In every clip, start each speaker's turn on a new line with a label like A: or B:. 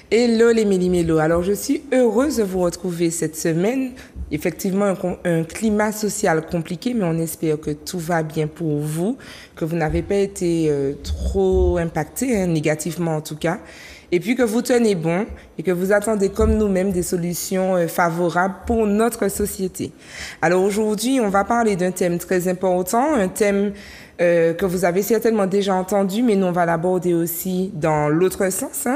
A: Hello les Méli-Mélo. Alors je suis heureuse de vous retrouver cette semaine. Effectivement, un climat social compliqué, mais on espère que tout va bien pour vous, que vous n'avez pas été trop impacté, négativement en tout cas, et puis que vous tenez bon et que vous attendez comme nous-mêmes des solutions favorables pour notre société. Alors aujourd'hui, on va parler d'un thème très important, un thème que vous avez certainement déjà entendu, mais nous on va l'aborder aussi dans l'autre sens.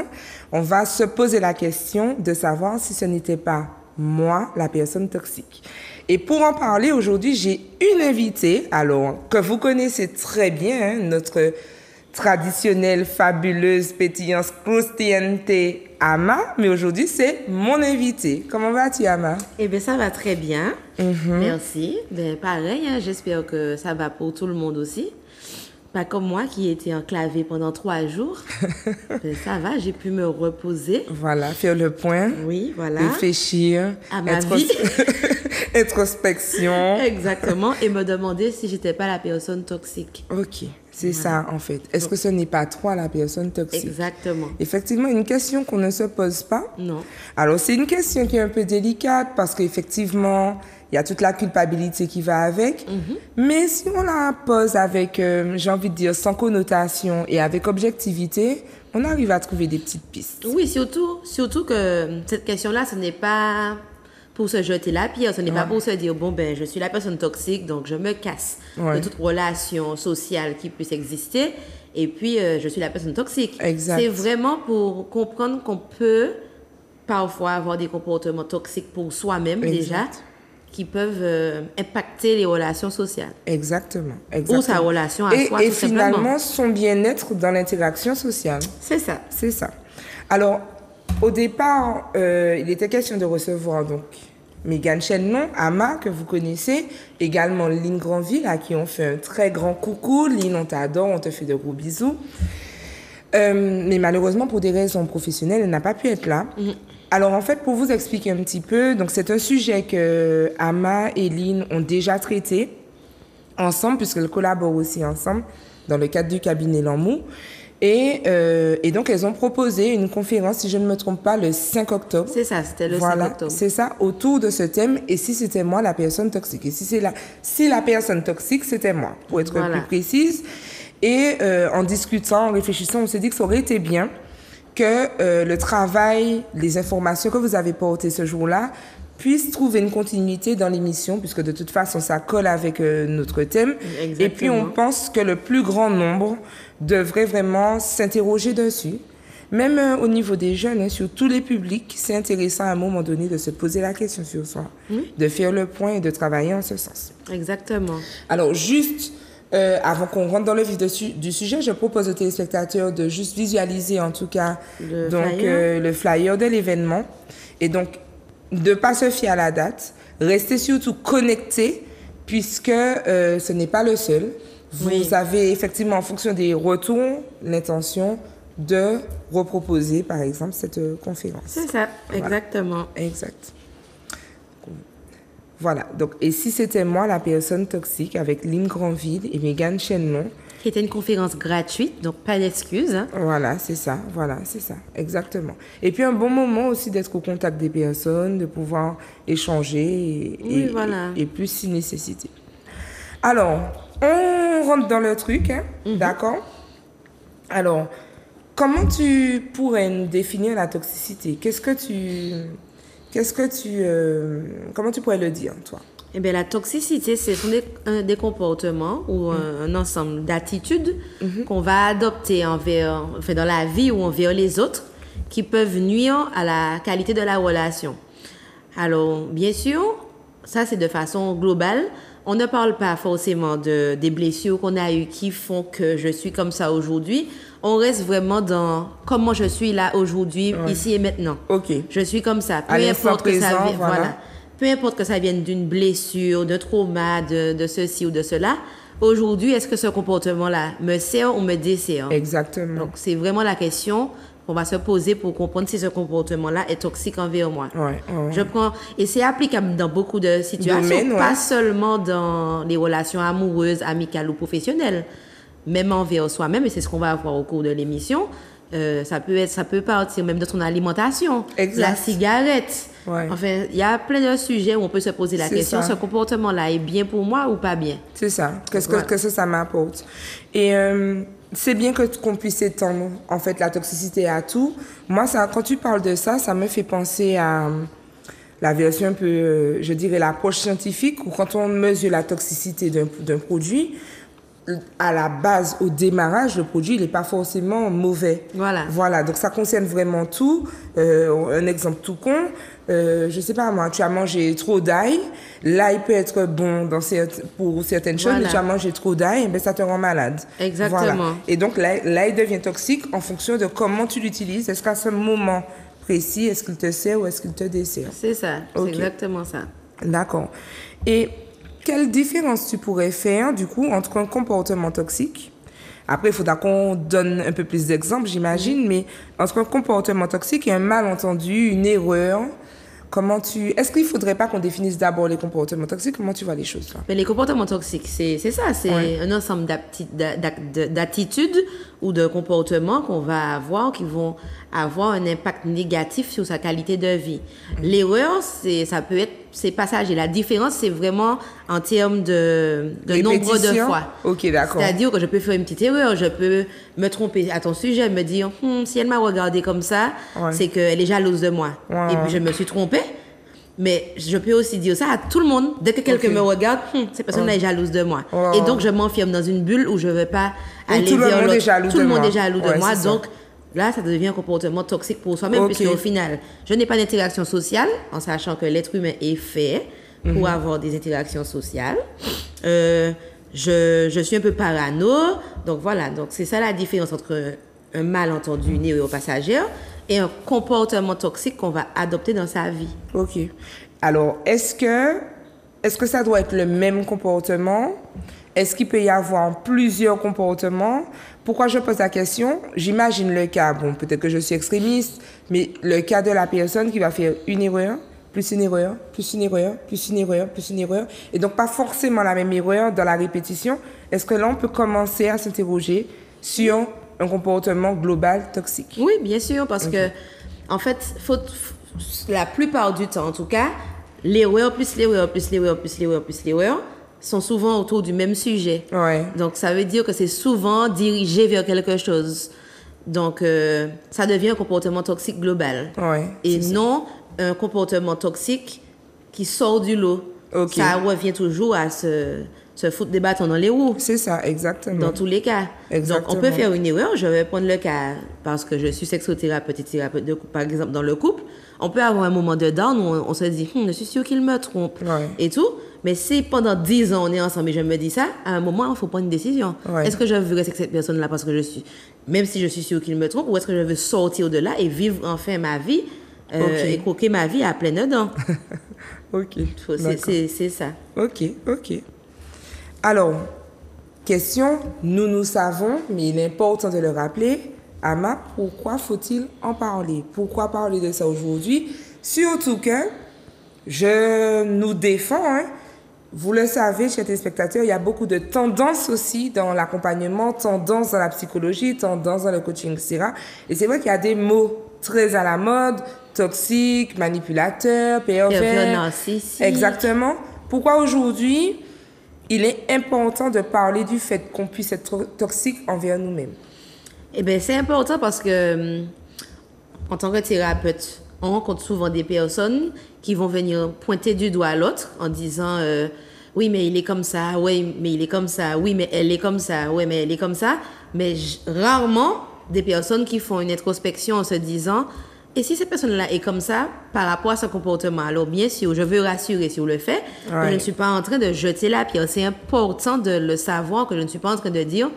A: On va se poser la question de savoir si ce n'était pas moi, la personne toxique. Et pour en parler aujourd'hui, j'ai une invitée, alors, que vous connaissez très bien, notre traditionnelle, fabuleuse, pétillante, croustillante Ama, mais aujourd'hui, c'est mon invitée. Comment vas-tu, Ama?
B: Eh bien, ça va très bien. Merci. Ben, pareil, j'espère que ça va pour tout le monde aussi. Pas comme moi qui ai été enclavée pendant 3 jours. Ben, ça va, j'ai pu me reposer.
A: Voilà, faire le point.
B: Oui, voilà.
A: Réfléchir.
B: À ma vie.
A: Introspection.
B: Exactement. Et me demander si j'étais pas la personne toxique.
A: Ok, c'est ça en fait. Est-ce que ce n'est pas toi la personne toxique?
B: Exactement.
A: Effectivement, une question qu'on ne se pose pas.
B: Non.
A: Alors, c'est une question qui est un peu délicate parce qu'effectivement, il y a toute la culpabilité qui va avec. Mais si on la pose avec, j'ai envie de dire, sans connotation et avec objectivité, on arrive à trouver des petites pistes.
B: Oui, surtout que cette question-là, ce n'est pas pour se jeter la pierre, ce n'est pas pour se dire, bon, ben, je suis la personne toxique, donc je me casse de toute relation sociale qui puisse exister, et puis je suis la personne toxique.
A: Exact.
B: C'est vraiment pour comprendre qu'on peut parfois avoir des comportements toxiques pour soi-même déjà, qui peuvent impacter les relations sociales.
A: Exactement.
B: Ou sa relation à soi,
A: et
B: tout simplement.
A: finalement, son bien-être dans l'interaction sociale.
B: C'est ça.
A: C'est ça. Alors, au départ, il était question de recevoir donc Mégane Chennon, Ama, que vous connaissez, également Lynn Granville, à qui on fait un très grand coucou. Lynn, on t'adore, on te fait de gros bisous. Mais malheureusement, pour des raisons professionnelles, elle n'a pas pu être là. Alors, en fait, pour vous expliquer un petit peu, donc c'est un sujet que Ama et Lynn ont déjà traité ensemble, puisqu'elles collaborent aussi ensemble dans le cadre du cabinet Lamou. Et donc, elles ont proposé une conférence, si je ne me trompe pas, le 5 octobre.
B: C'est ça, c'était le 5 octobre.
A: C'est ça, autour de ce thème. Et si c'était moi, la personne toxique. Et si la personne toxique, c'était moi, pour être plus précise. Et en discutant, en réfléchissant, on s'est dit que ça aurait été bien que le travail, les informations que vous avez portées ce jour-là puissent trouver une continuité dans l'émission, puisque de toute façon, ça colle avec notre thème.
B: Exactement.
A: Et puis, on pense que le plus grand nombre devrait vraiment s'interroger dessus. Même au niveau des jeunes, sur tous les publics, c'est intéressant à un moment donné de se poser la question sur soi, de faire le point et de travailler en ce sens.
B: Exactement.
A: Alors, juste avant qu'on rentre dans le vif du sujet, je propose aux téléspectateurs de juste visualiser en tout cas le flyer de l'événement. Et donc, de ne pas se fier à la date, restez surtout connectés puisque ce n'est pas le seul. Vous avez effectivement, en fonction des retours, l'intention de reproposer, par exemple, cette conférence.
B: C'est ça, exactement.
A: Voilà. Exact. Voilà. Donc, et si c'était moi, la personne toxique, avec Lynn Granville et Mégane Chennon.
B: Qui était une conférence gratuite, donc pas d'excuses.
A: Voilà, c'est ça. Voilà, c'est ça. Exactement. Et puis, un bon moment aussi d'être au contact des personnes, de pouvoir échanger et plus si nécessité. Alors, on rentre dans le truc, d'accord? Alors, comment tu pourrais nous définir la toxicité? Comment tu pourrais le dire, toi?
B: Eh bien, la toxicité, ce sont des comportements ou un ensemble d'attitudes qu'on va adopter dans la vie ou envers les autres qui peuvent nuire à la qualité de la relation. Alors, bien sûr, ça, c'est de façon globale. On ne parle pas forcément des blessures qu'on a eues qui font que je suis comme ça aujourd'hui. On reste vraiment dans comment je suis là aujourd'hui, ici et maintenant.
A: Ok.
B: Je suis comme ça.
A: Peu importe que ça vienne,
B: Peu importe que ça vienne d'une blessure, d'un trauma, de ceci ou de cela. Aujourd'hui, est-ce que ce comportement-là me sert ou me dessert?
A: Exactement.
B: Donc, c'est vraiment la question qu'on va se poser pour comprendre si ce comportement-là est toxique envers moi. Et c'est applicable dans beaucoup de situations, pas seulement dans les relations amoureuses, amicales ou professionnelles, même envers soi-même, et c'est ce qu'on va voir au cours de l'émission. Ça peut partir même de ton alimentation,
A: Exact.
B: la cigarette.
A: Ouais.
B: Enfin, il y a plein de sujets où on peut se poser la question, ce comportement-là est bien pour moi ou pas bien?
A: C'est ça. Qu'est-ce que ça m'apporte? Et c'est bien qu'on puisse étendre, en fait, la toxicité à tout. Moi, quand tu parles de ça, ça me fait penser à la version un peu, je dirais, l'approche scientifique, où quand on mesure la toxicité d'un produit, à la base, au démarrage, le produit, il n'est pas forcément mauvais. Voilà. Donc, ça concerne vraiment tout. Un exemple tout con, je sais pas moi, tu as mangé trop d'ail. L'ail peut être bon pour certaines choses, mais tu as mangé trop d'ail, ben ça te rend malade.
B: Exactement.
A: Voilà. Et donc, l'ail devient toxique en fonction de comment tu l'utilises. Est-ce qu'à ce moment précis, est-ce qu'il te sert ou est-ce qu'il te dessert?
B: C'est ça, c'est exactement ça.
A: D'accord. Et quelle différence tu pourrais faire, du coup, entre un comportement toxique? Après, il faudra qu'on donne un peu plus d'exemples, j'imagine, mais entre un comportement toxique et un malentendu, une erreur, est-ce qu'il ne faudrait pas qu'on définisse d'abord les comportements toxiques? Comment tu vois les choses, là?
B: Mais les comportements toxiques, c'est ça, c'est un ensemble d'attitudes ou de comportements qu'on va avoir qui vont avoir un impact négatif sur sa qualité de vie. L'erreur, ça peut être, c'est passager. La différence, c'est vraiment en termes de nombre de fois.
A: Ok, d'accord.
B: C'est-à-dire que je peux faire une petite erreur, je peux me tromper à ton sujet, me dire, si elle m'a regardé comme ça, c'est qu'elle est jalouse de moi. Et puis je me suis trompée. Mais je peux aussi dire ça à tout le monde. Dès que quelqu'un me regarde, cette personne-là est jalouse de moi. Et donc, je m'enferme dans une bulle où je ne veux pas aller vers l'autre. Tout le monde est jaloux de moi. Donc, là, ça devient un comportement toxique pour soi-même, puisqu'au final, je n'ai pas d'interaction sociale, en sachant que l'être humain est fait pour avoir des interactions sociales. Je suis un peu parano. Donc, voilà. Donc, c'est ça la différence entre un malentendu, une erreur passagère, et un comportement toxique qu'on va adopter dans sa vie.
A: Ok. Alors, est-ce que ça doit être le même comportement? Est-ce qu'il peut y avoir plusieurs comportements? Pourquoi je pose la question? J'imagine le cas, bon, peut-être que je suis extrémiste, mais le cas de la personne qui va faire une erreur, plus une erreur, plus une erreur, plus une erreur, plus une erreur, et donc pas forcément la même erreur dans la répétition. Est-ce que là, on peut commencer à s'interroger sur un comportement global toxique?
B: Oui, bien sûr, parce que, en fait, la plupart du temps, en tout cas, l'erreur plus l'erreur plus l'erreur plus l'erreur plus l'erreur sont souvent autour du même sujet.
A: Ouais.
B: Donc, ça veut dire que c'est souvent dirigé vers quelque chose. Donc, ça devient un comportement toxique global.
A: Ouais,
B: et non un comportement toxique qui sort du lot. Ça revient toujours à se foutre des bâtons dans les roues.
A: C'est ça, exactement.
B: Dans tous les cas.
A: Exactement.
B: Donc, on peut faire une erreur. Je vais prendre le cas, parce que je suis sexothérapeute et thérapeute de couple, par exemple, dans le couple. On peut avoir un moment de down où on se dit, je suis sûre qu'il me trompe et tout. Mais si pendant 10 ans, on est ensemble et je me dis ça, à un moment, il faut prendre une décision. Est-ce que je veux rester avec cette personne-là parce que même si je suis sûre qu'il me trompe, ou est-ce que je veux sortir de là et vivre enfin ma vie et croquer ma vie à pleines dents? C'est ça.
A: Ok. Alors, question, nous savons, mais il est important de le rappeler. Ama, pourquoi faut-il en parler? Pourquoi parler de ça aujourd'hui? Surtout que je nous défends, vous le savez, chers téléspectateurs, il y a beaucoup de tendances aussi dans l'accompagnement, tendances dans la psychologie, tendances dans le coaching, etc. Et c'est vrai qu'il y a des mots très à la mode, toxique, manipulateur, pervers,
B: narcissique.
A: Exactement. Pourquoi aujourd'hui, il est important de parler du fait qu'on puisse être toxique envers nous-mêmes?
B: Eh bien, c'est important parce que, en tant que thérapeute, on rencontre souvent des personnes qui vont venir pointer du doigt à l'autre en disant oui, mais il est comme ça, oui, mais il est comme ça, oui, mais elle est comme ça, oui, mais elle est comme ça. Mais rarement des personnes qui font une introspection en se disant et si cette personne-là est comme ça par rapport à son comportement, alors bien sûr, je veux rassurer sur le fait que je ne suis pas en train de jeter la pierre. C'est important de le savoir, que je ne suis pas en train de dire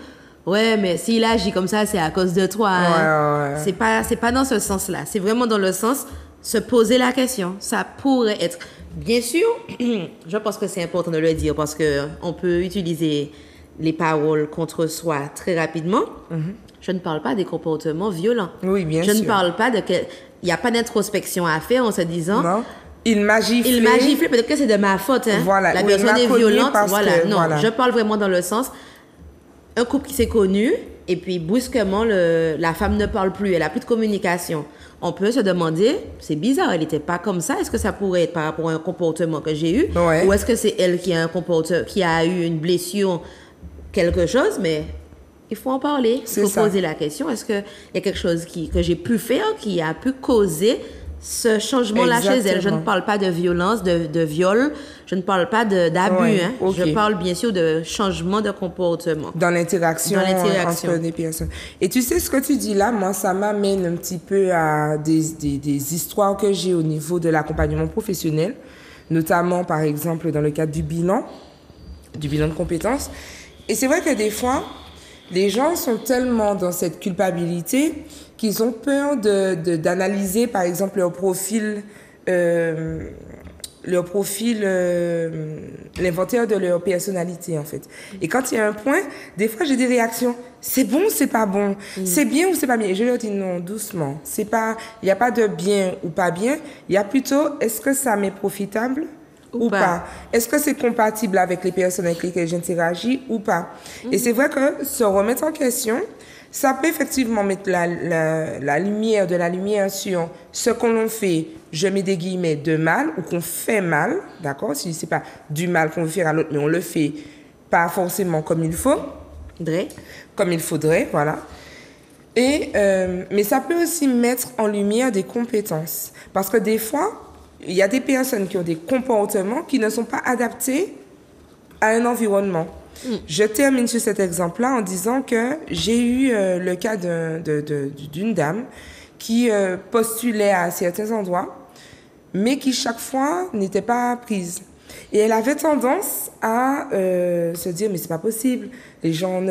B: ouais, mais s'il agit comme ça, c'est à cause de toi. Hein. C'est pas dans ce sens-là. C'est vraiment dans le sens se poser la question. Ça pourrait être... Bien sûr, je pense que c'est important de le dire parce qu'on peut utiliser les paroles contre soi très rapidement. Je ne parle pas des comportements violents.
A: Oui, bien sûr.
B: Je ne parle pas de... Il n'y a pas d'introspection à faire en se disant...
A: Non. Il m'a giflé.
B: Il m'a giflé, peut-être que c'est de ma faute. Hein.
A: Voilà.
B: La personne est violente. Voilà. Non, je parle vraiment dans le sens... Un couple qui s'est connu, et puis brusquement, la femme ne parle plus, elle n'a plus de communication. On peut se demander, c'est bizarre, elle n'était pas comme ça. Est-ce que ça pourrait être par rapport à un comportement que j'ai eu?
A: Ouais.
B: Ou est-ce que c'est elle qui a eu une blessure, quelque chose? Mais il faut en parler. Il faut poser la question. Est-ce qu'il y a quelque chose que j'ai pu faire qui a pu causer ce changement-là chez elle? Je ne parle pas de violence, de viol. Je ne parle pas d'abus.
A: Ouais,
B: hein.
A: okay.
B: Je parle bien sûr de changement de comportement.
A: Dans l'interaction entre les personnes. Et tu sais, ce que tu dis là, moi, ça m'amène un petit peu à des histoires que j'ai au niveau de l'accompagnement professionnel, notamment, par exemple, dans le cadre du bilan de compétences. Et c'est vrai que des fois, les gens sont tellement dans cette culpabilité qu'ils ont peur d'analyser, par exemple, leur profil, l'inventaire de leur personnalité, en fait. Et quand il y a un point, des fois, j'ai des réactions. C'est bon ou c'est pas bon? C'est bien ou c'est pas bien? Et je leur dis non, doucement. C'est pas, il n'y a pas de bien ou pas bien. Il y a plutôt, est-ce que ça m'est profitable ou pas? Est-ce que c'est compatible avec les personnes avec lesquelles j'interagis ou pas? Et c'est vrai que se remettre en question, ça peut effectivement mettre la lumière sur ce qu'on l'on fait, je mets des guillemets, de mal, ou qu'on fait mal, d'accord? Si c'est pas du mal qu'on veut faire à l'autre, mais on le fait pas forcément comme il faut. Comme il faudrait, voilà. Et, mais ça peut aussi mettre en lumière des compétences. Parce que des fois, il y a des personnes qui ont des comportements qui ne sont pas adaptés à un environnement. Je termine sur cet exemple-là en disant que j'ai eu le cas d'une dame qui postulait à certains endroits, mais qui chaque fois n'était pas prise. Et elle avait tendance à se dire, mais c'est pas possible, les gens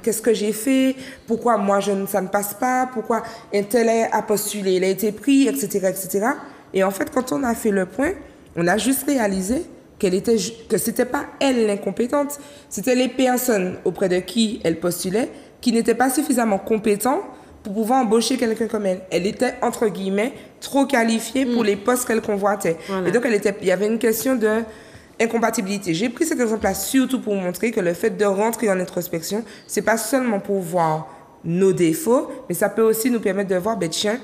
A: qu'est-ce que j'ai fait, pourquoi moi ça ne passe pas, pourquoi un tel a postulé, il a été pris, etc., etc. Et en fait, quand on a fait le point, on a juste réalisé que c'était pas elle l'incompétente, c'était les personnes auprès de qui elle postulait qui n'étaient pas suffisamment compétents pour pouvoir embaucher quelqu'un comme elle. Elle était, entre guillemets, trop qualifiée pour les postes qu'elle convoitait. Voilà. Et donc, il y avait une question d'incompatibilité. J'ai pris cet exemple-là surtout pour montrer que le fait de rentrer en introspection, c'est pas seulement pour voir nos défauts, mais ça peut aussi nous permettre de voir, ben tiens,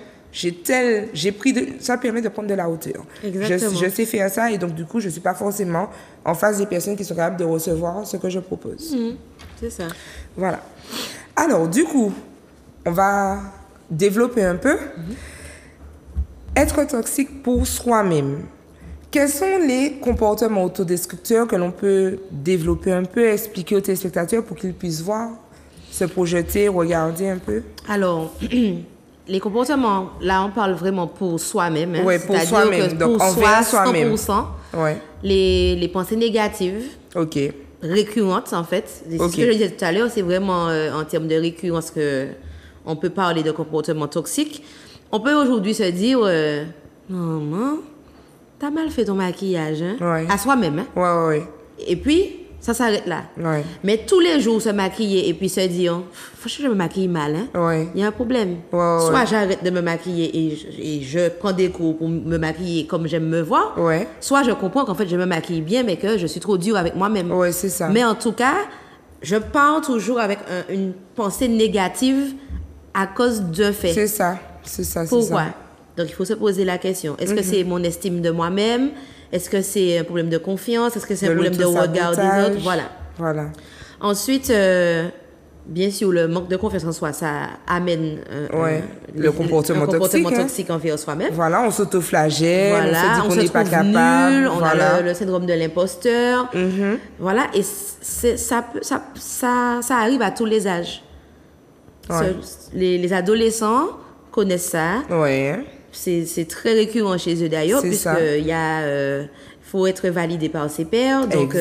A: ça permet de prendre de la hauteur. Je sais faire ça et donc du coup, je suis pas forcément en face des personnes qui sont capables de recevoir ce que je propose.
B: C'est ça.
A: Voilà. Alors, du coup, on va développer un peu. Être toxique pour soi-même. Quels sont les comportements autodestructeurs que l'on peut développer un peu, expliquer aux téléspectateurs pour qu'ils puissent voir, se projeter, regarder un peu?
B: Alors, les comportements, là, on parle vraiment pour soi-même. Hein?
A: Oui, pour soi-même. Donc, envers soi-même.
B: 100%.
A: Ouais.
B: Les pensées négatives.
A: OK.
B: Récurrentes, en fait. Ce que je disais tout à l'heure, c'est vraiment en termes de récurrence qu'on peut parler de comportements toxiques. On peut aujourd'hui se dire, maman, t'as mal fait ton maquillage, hein?
A: Ouais.
B: À soi-même. Hein?
A: Ouais.
B: Et puis, ça s'arrête là.
A: Ouais.
B: Mais tous les jours, se maquiller et puis se dire, faut que je me maquille mal, hein?
A: Ouais.
B: Il y a un problème. Soit j'arrête de me maquiller et je prends des cours pour me maquiller comme j'aime me voir.
A: Ouais.
B: Soit je comprends qu'en fait, je me maquille bien, mais que je suis trop dure avec moi-même.
A: Ouais, c'est ça.
B: Mais en tout cas, je pars toujours avec une pensée négative à cause d'un fait.
A: C'est ça.
B: Pourquoi? Donc, il faut se poser la question. Est-ce que c'est mon estime de moi-même? Est-ce que c'est un problème de confiance? Est-ce que c'est un problème de regard des autres?
A: Voilà.
B: Ensuite, bien sûr, le manque de confiance en soi, ça amène
A: le comportement
B: toxique envers soi-même.
A: Voilà, on s'autoflagelle, on se dit qu'on n'est pas capable.
B: Nul, on a le syndrome de l'imposteur. Voilà, et ça arrive à tous les âges.
A: Ouais.
B: Les adolescents connaissent ça.
A: Ouais.
B: C'est très récurrent chez eux d'ailleurs, puisqu'il faut être validé par ses pairs. Donc,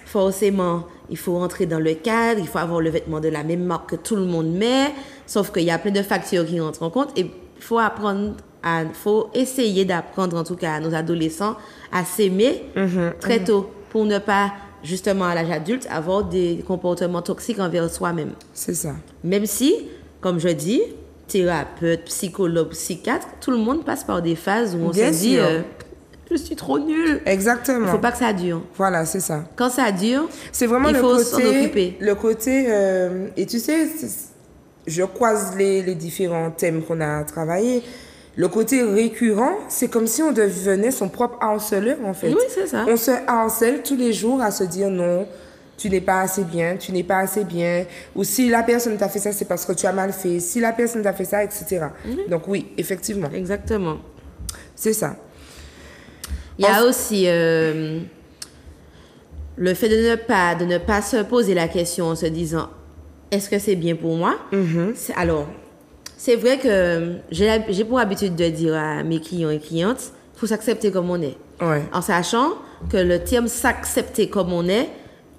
B: forcément, il faut rentrer dans le cadre, il faut avoir le vêtement de la même marque que tout le monde met, sauf qu'il y a plein de facteurs qui rentrent en compte et il faut essayer d'apprendre, en tout cas à nos adolescents, à s'aimer très tôt pour ne pas, justement à l'âge adulte, avoir des comportements toxiques envers soi-même.
A: C'est ça.
B: Même si, comme je dis, thérapeute, psychologue, psychiatre, tout le monde passe par des phases où on se dit je suis trop nulle.
A: Exactement.
B: Il ne faut pas que ça dure.
A: Voilà, c'est ça.
B: Quand ça dure,
A: c'est vraiment
B: il faut s'en occuper.
A: Le côté, et tu sais, je croise les différents thèmes qu'on a travaillés. Le côté récurrent, c'est comme si on devenait son propre harceleur, en fait.
B: Oui, c'est ça.
A: On se harcèle tous les jours à se dire non, tu n'es pas assez bien, tu n'es pas assez bien. Ou si la personne t'a fait ça, c'est parce que tu as mal fait. Si la personne t'a fait ça, etc. Donc oui, effectivement.
B: Exactement.
A: C'est ça.
B: Il y a aussi le fait de ne pas se poser la question en se disant est-ce que c'est bien pour moi? Alors, c'est vrai que j'ai pour habitude de dire à mes clients et clientes il faut s'accepter comme on est.
A: Ouais.
B: En sachant que le terme s'accepter comme on est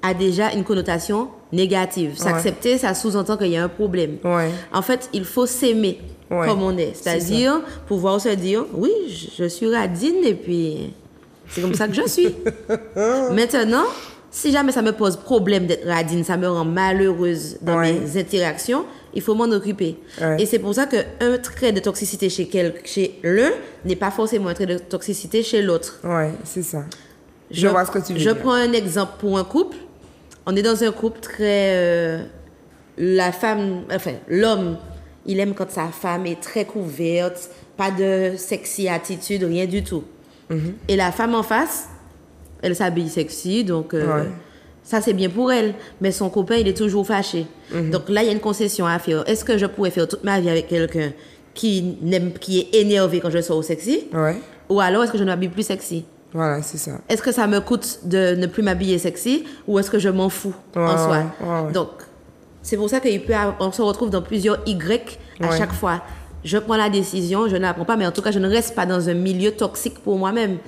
B: a déjà une connotation négative. S'accepter, ça sous-entend qu'il y a un problème.
A: Ouais.
B: En fait, il faut s'aimer comme on est. C'est-à-dire pouvoir se dire oui, je suis radine et puis c'est comme ça que je suis. Maintenant, si jamais ça me pose problème d'être radine, ça me rend malheureuse dans mes interactions, il faut m'en occuper. Et c'est pour ça qu'un trait de toxicité chez l'un n'est pas forcément un trait de toxicité chez l'autre.
A: Ouais, c'est ça. Je vois ce que tu veux dire.
B: Je prends un exemple pour un couple. On est dans un couple très... l'homme, il aime quand sa femme est très couverte, pas de sexy attitude, rien du tout. Et la femme en face, elle s'habille sexy, donc ça c'est bien pour elle. Mais son copain, il est toujours fâché. Donc là, il y a une concession à faire. Est-ce que je pourrais faire toute ma vie avec quelqu'un qui est énervé quand je sors au sexy? Ou alors est-ce que je ne m'habille plus sexy?
A: Voilà, c'est ça.
B: Est-ce que ça me coûte de ne plus m'habiller sexy ou est-ce que je m'en fous en soi? Donc, c'est pour ça qu'on se retrouve dans plusieurs Y à chaque fois. Je prends la décision, je ne la prends pas, mais en tout cas, je ne reste pas dans un milieu toxique pour moi-même,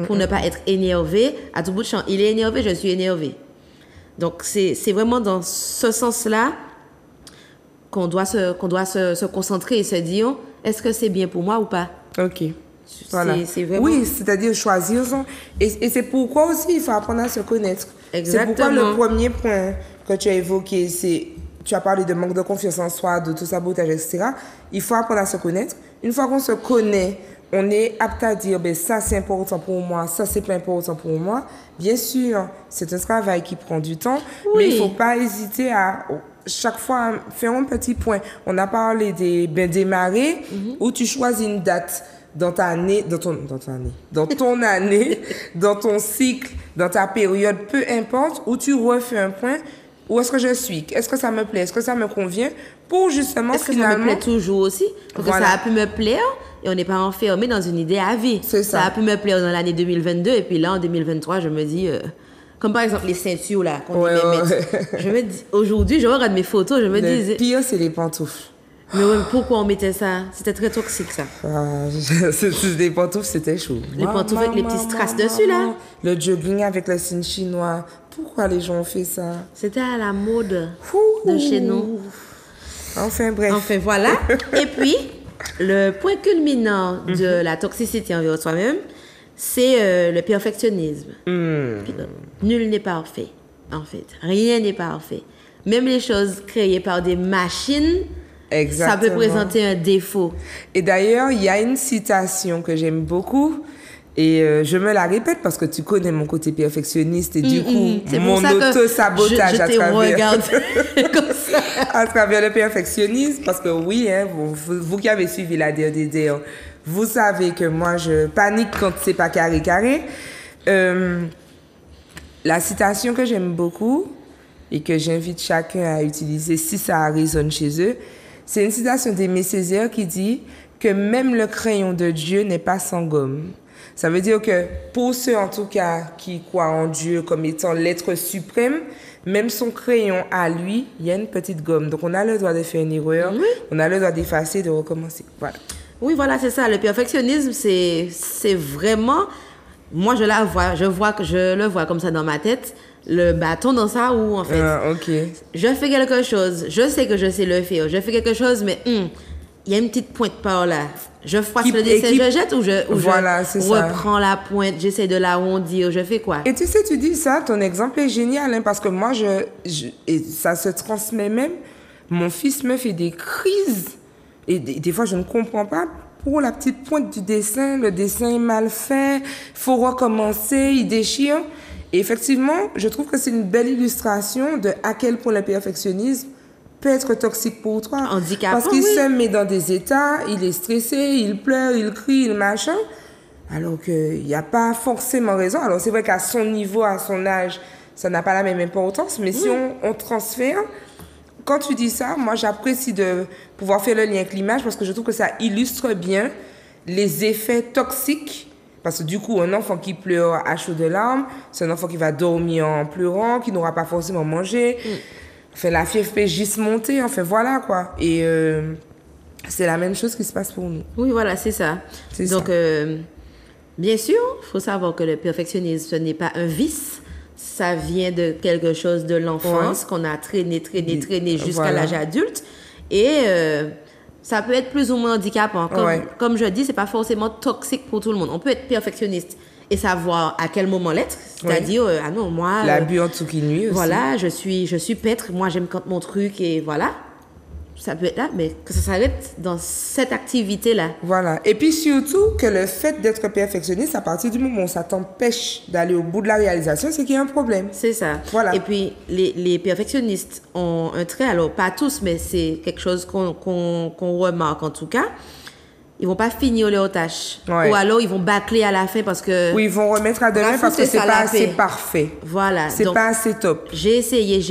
B: pour ne pas être énervée. À tout bout de champ, il est énervé, je suis énervée. Donc, c'est vraiment dans ce sens-là qu'on doit se concentrer et se dire, est-ce que c'est bien pour moi ou pas?
A: Ok. Voilà.
B: C'est vraiment...
A: Oui, c'est-à-dire choisir son... Et c'est pourquoi aussi il faut apprendre à se connaître.
B: Exactement.
A: C'est pourquoi le premier point que tu as évoqué, c'est... Tu as parlé de manque de confiance en soi, d'auto-sabotage, etc. Il faut apprendre à se connaître. Une fois qu'on se connaît, on est apte à dire, ben, ça c'est important pour moi, ça c'est pas important pour moi. Bien sûr, c'est un travail qui prend du temps, mais il ne faut pas hésiter à chaque fois faire un petit point. On a parlé des marées où tu choisis une date dans ton année, dans ton cycle, dans ta période, peu importe, où tu refais un point. Où est-ce que je suis? Est-ce que ça me plaît? Est-ce que ça me convient? Pour justement,
B: est-ce que ça me plaît toujours aussi? Parce que ça a pu me plaire et on n'est pas enfermé dans une idée à vie.
A: C'est ça.
B: Ça a pu me plaire dans l'année 2022 et puis là, en 2023, je me dis... comme par exemple les ceintures là, qu'on devait mettre. Je me dis, aujourd'hui, je regarde mes photos, je me dis...
A: Le pire, c'est les pantoufles.
B: Mais ouais, pourquoi on mettait ça? C'était très toxique, ça.
A: Les pantoufles, c'était chaud.
B: Les pantoufles avec les petites strass dessus, là.
A: Le jogging avec le signe chinois. Pourquoi les gens ont fait ça?
B: C'était à la mode de chez nous.
A: Enfin, bref.
B: Enfin, voilà. Et puis, le point culminant de la toxicité envers soi-même, c'est le perfectionnisme. Nul n'est parfait, en fait. Rien n'est parfait. Même les choses créées par des machines... Exactement. Ça peut présenter un défaut.
A: Et d'ailleurs, il y a une citation que j'aime beaucoup et je me la répète parce que tu connais mon côté perfectionniste et du coup, mon auto-sabotage à travers le perfectionnisme. Parce que oui, hein, vous qui avez suivi la DDD, vous savez que moi, je panique quand c'est pas carré. La citation que j'aime beaucoup et que j'invite chacun à utiliser si ça résonne chez eux, c'est une citation d'Aimé Césaire qui dit que même le crayon de Dieu n'est pas sans gomme. Ça veut dire que pour ceux en tout cas qui croient en Dieu comme étant l'être suprême, même son crayon à lui, il y a une petite gomme. Donc on a le droit de faire une erreur, on a le droit d'effacer, de recommencer. Voilà.
B: Oui, voilà, c'est ça. Le perfectionnisme, c'est vraiment... Moi, je le vois comme ça dans ma tête. Le bâton dans ça où en fait je fais quelque chose, je sais que je sais le faire, je fais quelque chose mais il y a une petite pointe par là, je froisse le dessin, je jette ou je reprends la pointe, j'essaie de l'arrondir, je fais quoi?
A: Et tu sais, tu dis ça, ton exemple est génial hein, parce que moi et ça se transmet même, mon fils me fait des crises et des fois je ne comprends pas pour la petite pointe du dessin, le dessin est mal fait, il faut recommencer, il déchire. Et effectivement, je trouve que c'est une belle illustration de à quel point le perfectionnisme peut être toxique pour toi.
B: Handicapant,
A: parce qu'il
B: oui.
A: se met dans des états, il est stressé, il pleure, il crie, il machin. Alors qu'il n'y a pas forcément raison. Alors c'est vrai qu'à son niveau, à son âge, ça n'a pas la même importance. Mais si on transfère, quand tu dis ça, moi j'apprécie de pouvoir faire le lien avec l'image parce que je trouve que ça illustre bien les effets toxiques. Parce que du coup, un enfant qui pleure à chaudes larmes, c'est un enfant qui va dormir en pleurant, qui n'aura pas forcément mangé. Enfin, la fièvre peut juste monter. Enfin, voilà quoi. Et c'est la même chose qui se passe pour nous.
B: Oui, voilà, c'est ça. Donc, bien sûr, il faut savoir que le perfectionnisme, ce n'est pas un vice. Ça vient de quelque chose de l'enfance qu'on a traîné jusqu'à l'âge adulte. Et ça peut être plus ou moins handicapant. Comme je dis, c'est pas forcément toxique pour tout le monde. On peut être perfectionniste et savoir à quel moment l'être. C'est-à-dire, ah non, moi...
A: L'abus en tout qui nuit aussi.
B: Voilà, je suis peintre. Moi, j'aime quand mon truc et voilà. Ça peut être là, mais que ça s'arrête dans cette activité-là.
A: Voilà. Et puis surtout que le fait d'être perfectionniste, à partir du moment où ça t'empêche d'aller au bout de la réalisation, c'est qu'il y a un problème.
B: C'est ça.
A: Voilà.
B: Et puis, les perfectionnistes ont un trait, alors pas tous, mais c'est quelque chose qu'on remarque en tout cas. Ils vont pas finir leurs tâches.
A: Ouais.
B: Ou alors, ils vont bâcler à la fin parce que...
A: Oui, ils vont remettre à demain parce que c'est pas assez parfait.
B: Voilà.
A: C'est pas assez top.
B: J'ai essayé.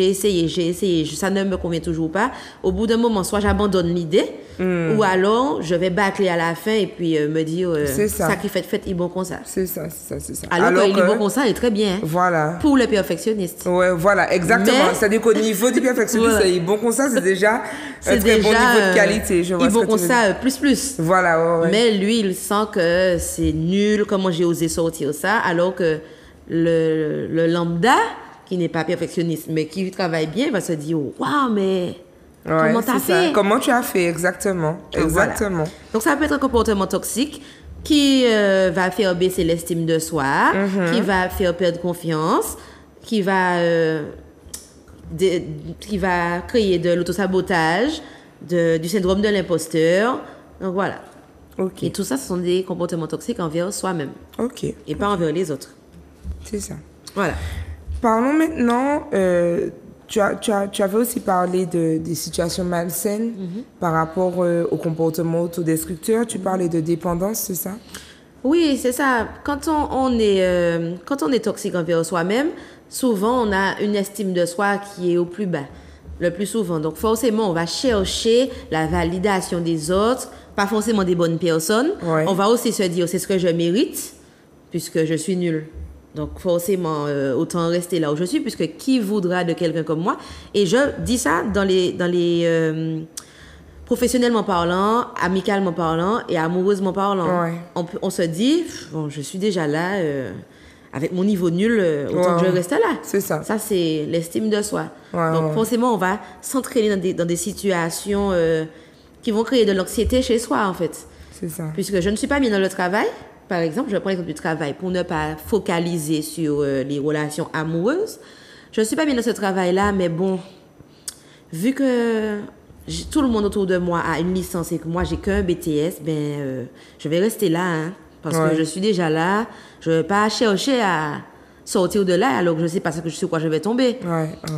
B: Ça ne me convient toujours pas. Au bout d'un moment, soit j'abandonne l'idée, ou alors je vais bâcler à la fin et puis me dire, ça qui fait, il bon comme ça.
A: C'est ça.
B: Alors que il bon comme ça est très bien.
A: Voilà.
B: Pour le perfectionniste.
A: Ouais, voilà, exactement. C'est-à-dire qu'au niveau du perfectionniste, voilà. Il bon comme ça, c'est déjà un très bon niveau de qualité. Je vois
B: il bon comme ça, plus.
A: Voilà, ouais.
B: Mais lui, il sent que c'est nul, comment j'ai osé sortir ça, alors que le lambda, qui n'est pas perfectionniste, mais qui travaille bien, va se dire, waouh, mais comment t'as fait?
A: Ça. Comment tu as fait, exactement. Exactement.
B: Voilà. Donc, ça peut être un comportement toxique qui va faire baisser l'estime de soi, qui va faire perdre confiance, qui va créer de l'autosabotage, du syndrome de l'imposteur. Donc, voilà.
A: Okay.
B: Et tout ça, ce sont des comportements toxiques envers soi-même. Et pas envers les autres.
A: C'est ça.
B: Voilà.
A: Parlons maintenant, tu avais aussi parlé des situations malsaines par rapport au comportement autodestructeur. Tu parlais de dépendance, c'est ça?
B: Oui, c'est ça. Quand on est toxique envers soi-même, souvent, on a une estime de soi qui est au plus bas, le plus souvent. Donc, forcément, on va chercher la validation des autres, pas forcément des bonnes personnes.
A: Ouais.
B: On va aussi se dire, c'est ce que je mérite, puisque je suis nulle. Donc, forcément, autant rester là où je suis, puisque qui voudra de quelqu'un comme moi? Et je dis ça dans les professionnellement parlant, amicalement parlant et amoureusement parlant.
A: Ouais.
B: On se dit, bon, je suis déjà là, avec mon niveau nul, autant que je reste là.
A: C'est ça.
B: Ça, c'est l'estime de soi. Donc, forcément, on va s'entraîner dans des situations qui vont créer de l'anxiété chez soi, en fait.
A: C'est ça.
B: Puisque je ne suis pas bien dans le travail, par exemple, je prends l'exemple du travail pour ne pas focaliser sur les relations amoureuses. Je ne suis pas bien dans ce travail-là, mais bon, vu que tout le monde autour de moi a une licence et que moi, j'ai qu'un BTS, je vais rester là, parce que je suis déjà là. Je ne vais pas chercher à sortir de là alors que je ne sais pas sur quoi je vais tomber.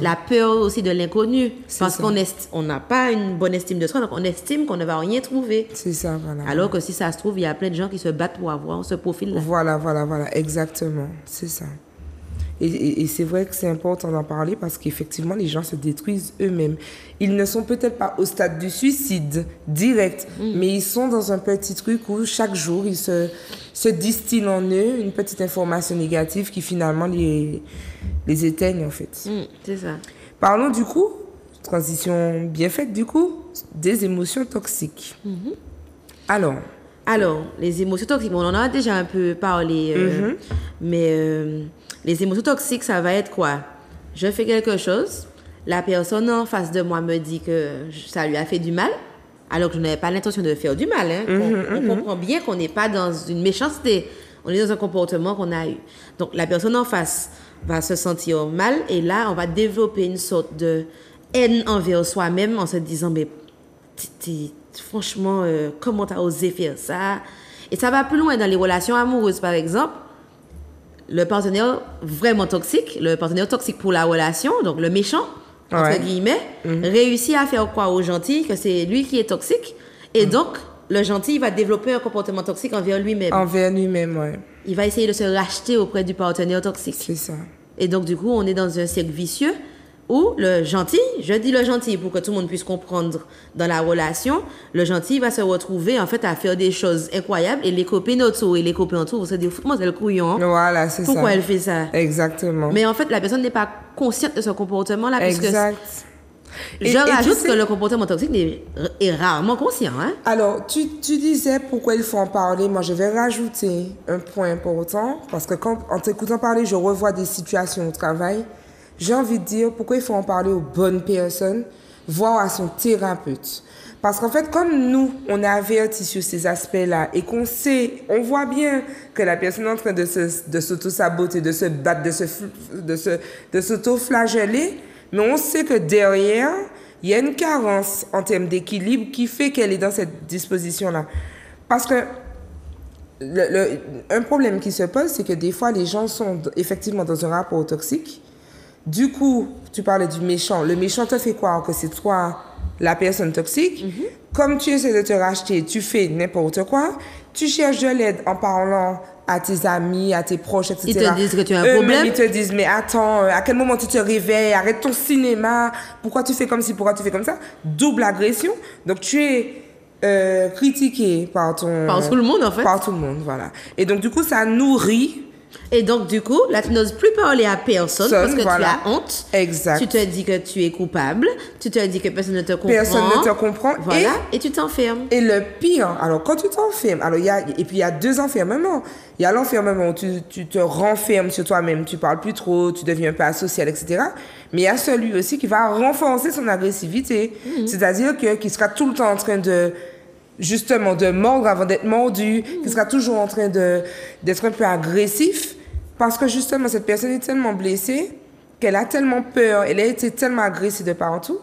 B: La peur aussi de l'inconnu, parce qu'on n'a pas une bonne estime de soi, donc on estime qu'on ne va rien trouver.
A: C'est ça, voilà.
B: Alors que si ça se trouve, il y a plein de gens qui se battent pour avoir ce profil-là.
A: Voilà, exactement, c'est ça. Et c'est vrai que c'est important d'en parler parce qu'effectivement, les gens se détruisent eux-mêmes. Ils ne sont peut-être pas au stade du suicide direct, mais ils sont dans un petit truc où chaque jour, ils se distillent en eux une petite information négative qui finalement les éteigne en fait.
B: C'est ça.
A: Parlons du coup, transition bien faite du coup, des émotions toxiques. Alors,
B: les émotions toxiques, on en a déjà un peu parlé, mais les émotions toxiques, ça va être quoi? Je fais quelque chose, la personne en face de moi me dit que ça lui a fait du mal, alors que je n'avais pas l'intention de faire du mal. On comprend bien qu'on n'est pas dans une méchanceté, on est dans un comportement qu'on a eu. Donc, la personne en face va se sentir mal, et là, on va développer une sorte de haine envers soi-même en se disant, mais franchement, comment t'as osé faire ça? Et ça va plus loin dans les relations amoureuses, par exemple. Le partenaire vraiment toxique, le partenaire toxique pour la relation, donc le méchant, entre guillemets, réussit à faire croire au gentil que c'est lui qui est toxique. Et donc, le gentil va développer un comportement toxique envers lui-même.
A: Envers lui-même, ouais.
B: Il va essayer de se racheter auprès du partenaire toxique.
A: C'est ça.
B: Et donc, du coup, on est dans un cercle vicieux où le gentil, je dis le gentil pour que tout le monde puisse comprendre dans la relation, le gentil va se retrouver en fait à faire des choses incroyables et les copines autour et les copains autour vont se dire, moi c'est le couillon.
A: Voilà, c'est ça.
B: Pourquoi elle fait ça?
A: Exactement.
B: Mais en fait, la personne n'est pas consciente de ce comportement-là.
A: Exact.
B: Je rajoute que le comportement toxique est rarement conscient. Hein?
A: Alors, tu disais pourquoi il faut en parler. Moi, je vais rajouter un point important parce que en t'écoutant parler, je revois des situations au travail. J'ai envie de dire pourquoi il faut en parler aux bonnes personnes, voire à son thérapeute. Parce qu'en fait, comme nous, on est avertis sur ces aspects-là et qu'on sait, on voit bien que la personne est en train de s'auto-saboter, de se battre, de s'auto-flageller, mais on sait que derrière, il y a une carence en termes d'équilibre qui fait qu'elle est dans cette disposition-là. Parce que un problème qui se pose, c'est que des fois, les gens sont effectivement dans un rapport toxique. Du coup, tu parlais du méchant. Le méchant te fait croire que c'est toi la personne toxique. Comme tu essaies de te racheter, tu fais n'importe quoi. Tu cherches de l'aide en parlant à tes amis, à tes proches, etc.
B: Ils te disent que tu as un problème.
A: Ils te disent, mais attends, à quel moment tu te réveilles? Arrête ton cinéma. Pourquoi tu fais comme ci? Pourquoi tu fais comme ça? Double agression. Donc, tu es critiqué par tout
B: le monde, en fait.
A: Par tout le monde, voilà. Et donc, du coup, ça nourrit.
B: Et donc, du coup, là, tu n'oses plus parler à personne parce que tu as honte.
A: Exact.
B: Tu te dis que tu es coupable. Tu te dis que personne ne te comprend.
A: Personne ne te comprend.
B: Voilà. Et tu t'enfermes.
A: Et le pire, alors quand tu t'enfermes, et puis il y a deux enfermements. Il y a l'enfermement où tu te renfermes sur toi-même, tu parles plus trop, tu deviens un peu asocial, etc. Mais il y a celui aussi qui va renforcer son agressivité. C'est-à-dire qui sera tout le temps en train justement de mordre avant d'être mordu, qui sera toujours en train d'être un peu agressif, parce que justement cette personne est tellement blessée qu'elle a tellement peur, elle a été tellement agressée de partout,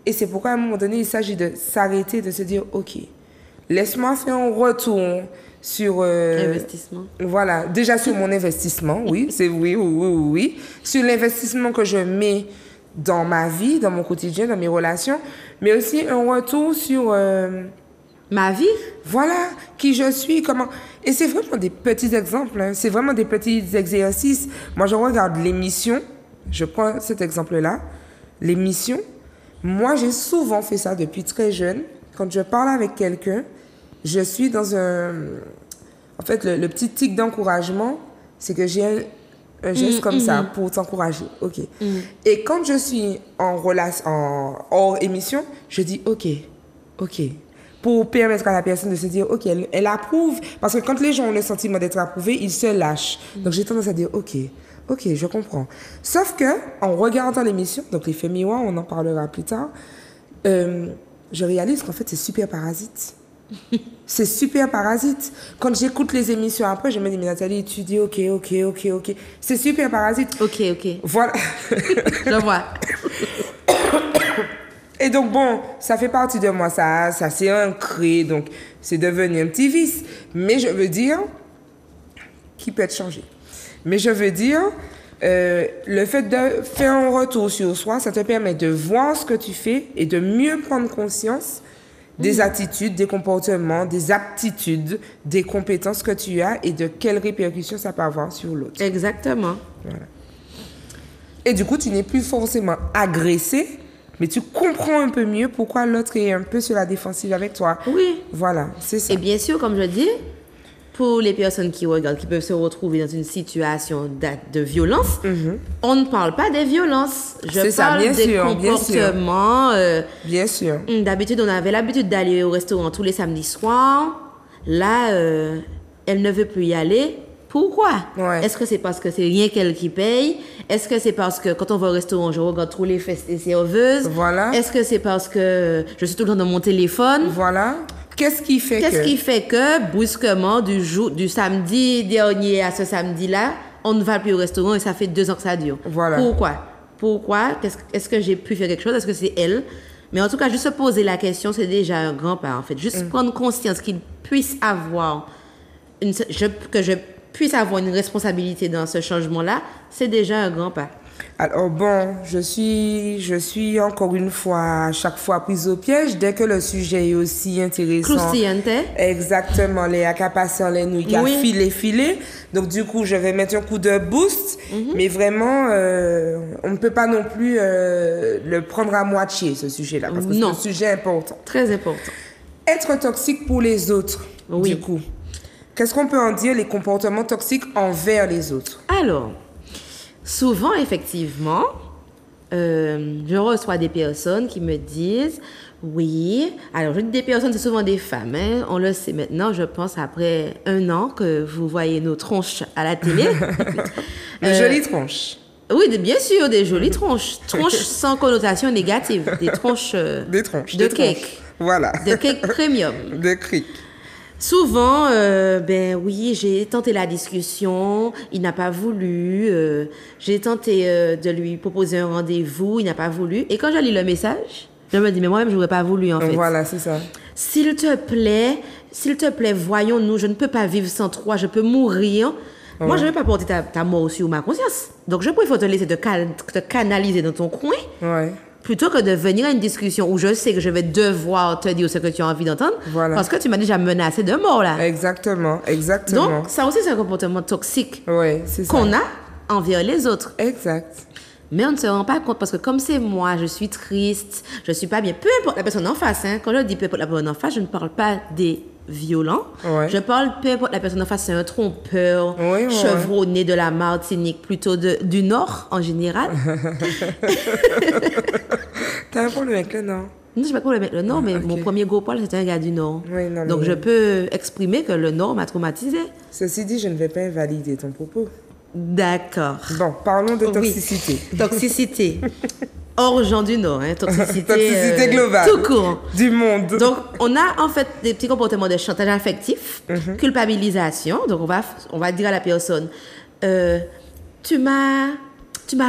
A: et c'est pourquoi à un moment donné il s'agit de s'arrêter, de se dire ok, laisse-moi faire un retour sur
B: investissement.
A: Voilà, déjà sur mon investissement, oui, c'est oui, sur l'investissement que je mets dans ma vie, dans mon quotidien, dans mes relations, mais aussi un retour sur
B: ma vie.
A: Voilà, qui je suis, comment... Et c'est vraiment des petits exemples, hein. C'est vraiment des petits exercices. Moi, je regarde l'émission, je prends cet exemple-là, l'émission. Moi, j'ai souvent fait ça depuis très jeune. Quand je parle avec quelqu'un, je suis dans un... En fait, le petit tic d'encouragement, c'est que j'ai un geste comme ça pour t'encourager. OK. Et quand je suis en relation, hors émission, je dis OK. Pour permettre à la personne de se dire, OK, elle approuve. Parce que quand les gens ont le sentiment d'être approuvés, ils se lâchent. Donc, j'ai tendance à dire, OK, je comprends. Sauf que, en regardant l'émission, donc l'effet miroir, on en parlera plus tard, je réalise qu'en fait, c'est super parasite. C'est super parasite. Quand j'écoute les émissions après, je me dis, mais Nathalie, tu dis, OK. C'est super parasite.
B: OK.
A: Voilà.
B: Je vois.
A: Et donc, bon, ça fait partie de moi, ça s'est ancré, donc c'est devenu un petit vice. Mais je veux dire, qui peut être changé. Mais je veux dire, le fait de faire un retour sur soi, ça te permet de voir ce que tu fais et de mieux prendre conscience des attitudes, des comportements, des aptitudes, des compétences que tu as et de quelles répercussions ça peut avoir sur l'autre.
B: Exactement.
A: Voilà. Et du coup, tu n'es plus forcément agressé, mais tu comprends un peu mieux pourquoi l'autre est un peu sur la défensive avec toi.
B: Oui.
A: Voilà, c'est ça.
B: Et bien sûr, comme je dis, pour les personnes qui regardent, qui peuvent se retrouver dans une situation de violence, on ne parle pas des violences. Je parle des comportements.
A: Bien sûr.
B: D'habitude, on avait l'habitude d'aller au restaurant tous les samedis soirs. Là, elle ne veut plus y aller. Pourquoi?
A: Ouais.
B: Est-ce que c'est parce que c'est rien qu'elle qui paye? Est-ce que c'est parce que quand on va au restaurant, je regarde trop les fesses des serveuses?
A: Voilà.
B: Est-ce que c'est parce que je suis tout le temps dans mon téléphone?
A: Voilà. Qu'est-ce qui fait
B: que, brusquement, du samedi dernier à ce samedi-là, on ne va plus au restaurant et ça fait 2 ans que ça dure?
A: Voilà.
B: Pourquoi? Est-ce que j'ai pu faire quelque chose? Est-ce que c'est elle? Mais en tout cas, juste se poser la question, c'est déjà un grand pas, en fait. Juste prendre conscience qu'il puisse avoir que je puisse avoir une responsabilité dans ce changement-là, c'est déjà un grand pas.
A: Alors bon, je suis encore une fois, à chaque fois prise au piège dès que le sujet est aussi intéressant.
B: Croustillante.
A: Exactement, les acapasser les nouilles qui a filé. Donc du coup, je vais mettre un coup de boost, mais vraiment, on ne peut pas non plus le prendre à moitié, ce sujet-là, parce que c'est un sujet important.
B: Très important.
A: Être toxique pour les autres, du coup. Qu'est-ce qu'on peut en dire, les comportements toxiques envers les autres?
B: Alors, souvent, effectivement, je reçois des personnes qui me disent, oui, alors je dis des personnes, c'est souvent des femmes, hein, on le sait maintenant, je pense après 1 an que vous voyez nos tronches à la télé.
A: De jolies tronches.
B: Oui, bien sûr, des jolies tronches. Tronches sans connotation négative, des tronches, de cake.
A: Voilà.
B: De cake premium.
A: De cric.
B: Souvent, ben oui, j'ai tenté la discussion, il n'a pas voulu. J'ai tenté de lui proposer un rendez-vous, il n'a pas voulu. Et quand je lis le message, je me dis, mais moi-même, je n'aurais pas voulu, en fait.
A: Voilà, c'est ça.
B: S'il te plaît, voyons-nous, je ne peux pas vivre sans toi, je peux mourir. Moi, je ne vais pas porter ta mort sur ma conscience. Donc, je préfère te laisser te canaliser dans ton coin. Ouais. Plutôt que de venir à une discussion où je sais que je vais devoir te dire ce que tu as envie d'entendre, parce que tu m'as déjà menacé de mort, là.
A: Exactement.
B: Donc, ça aussi, c'est un comportement toxique qu'on a envers les autres.
A: Exact.
B: Mais on ne se rend pas compte, parce que comme c'est moi, je suis triste, je ne suis pas bien, peu importe la personne en face, hein, quand je dis peu importe la personne en face, je ne parle pas des violents. Je parle, peu importe la personne en face, c'est un trompeur, chevronné de la Martinique, plutôt du Nord en général.
A: T'as un problème avec le Nord?
B: Non, je n'ai pas de problème avec le Nord, mais mon premier gros-pal, c'était un gars du Nord. Donc je peux exprimer que le Nord m'a traumatisé.
A: Ceci dit, je ne vais pas invalider ton propos.
B: D'accord.
A: Bon, parlons de toxicité.
B: Toxicité. Hors gens du Nord, hein,
A: toxicité globale.
B: Tout court.
A: Du monde.
B: Donc, on a en fait des petits comportements de chantage affectif, culpabilisation. Donc, on va dire à la personne, tu m'as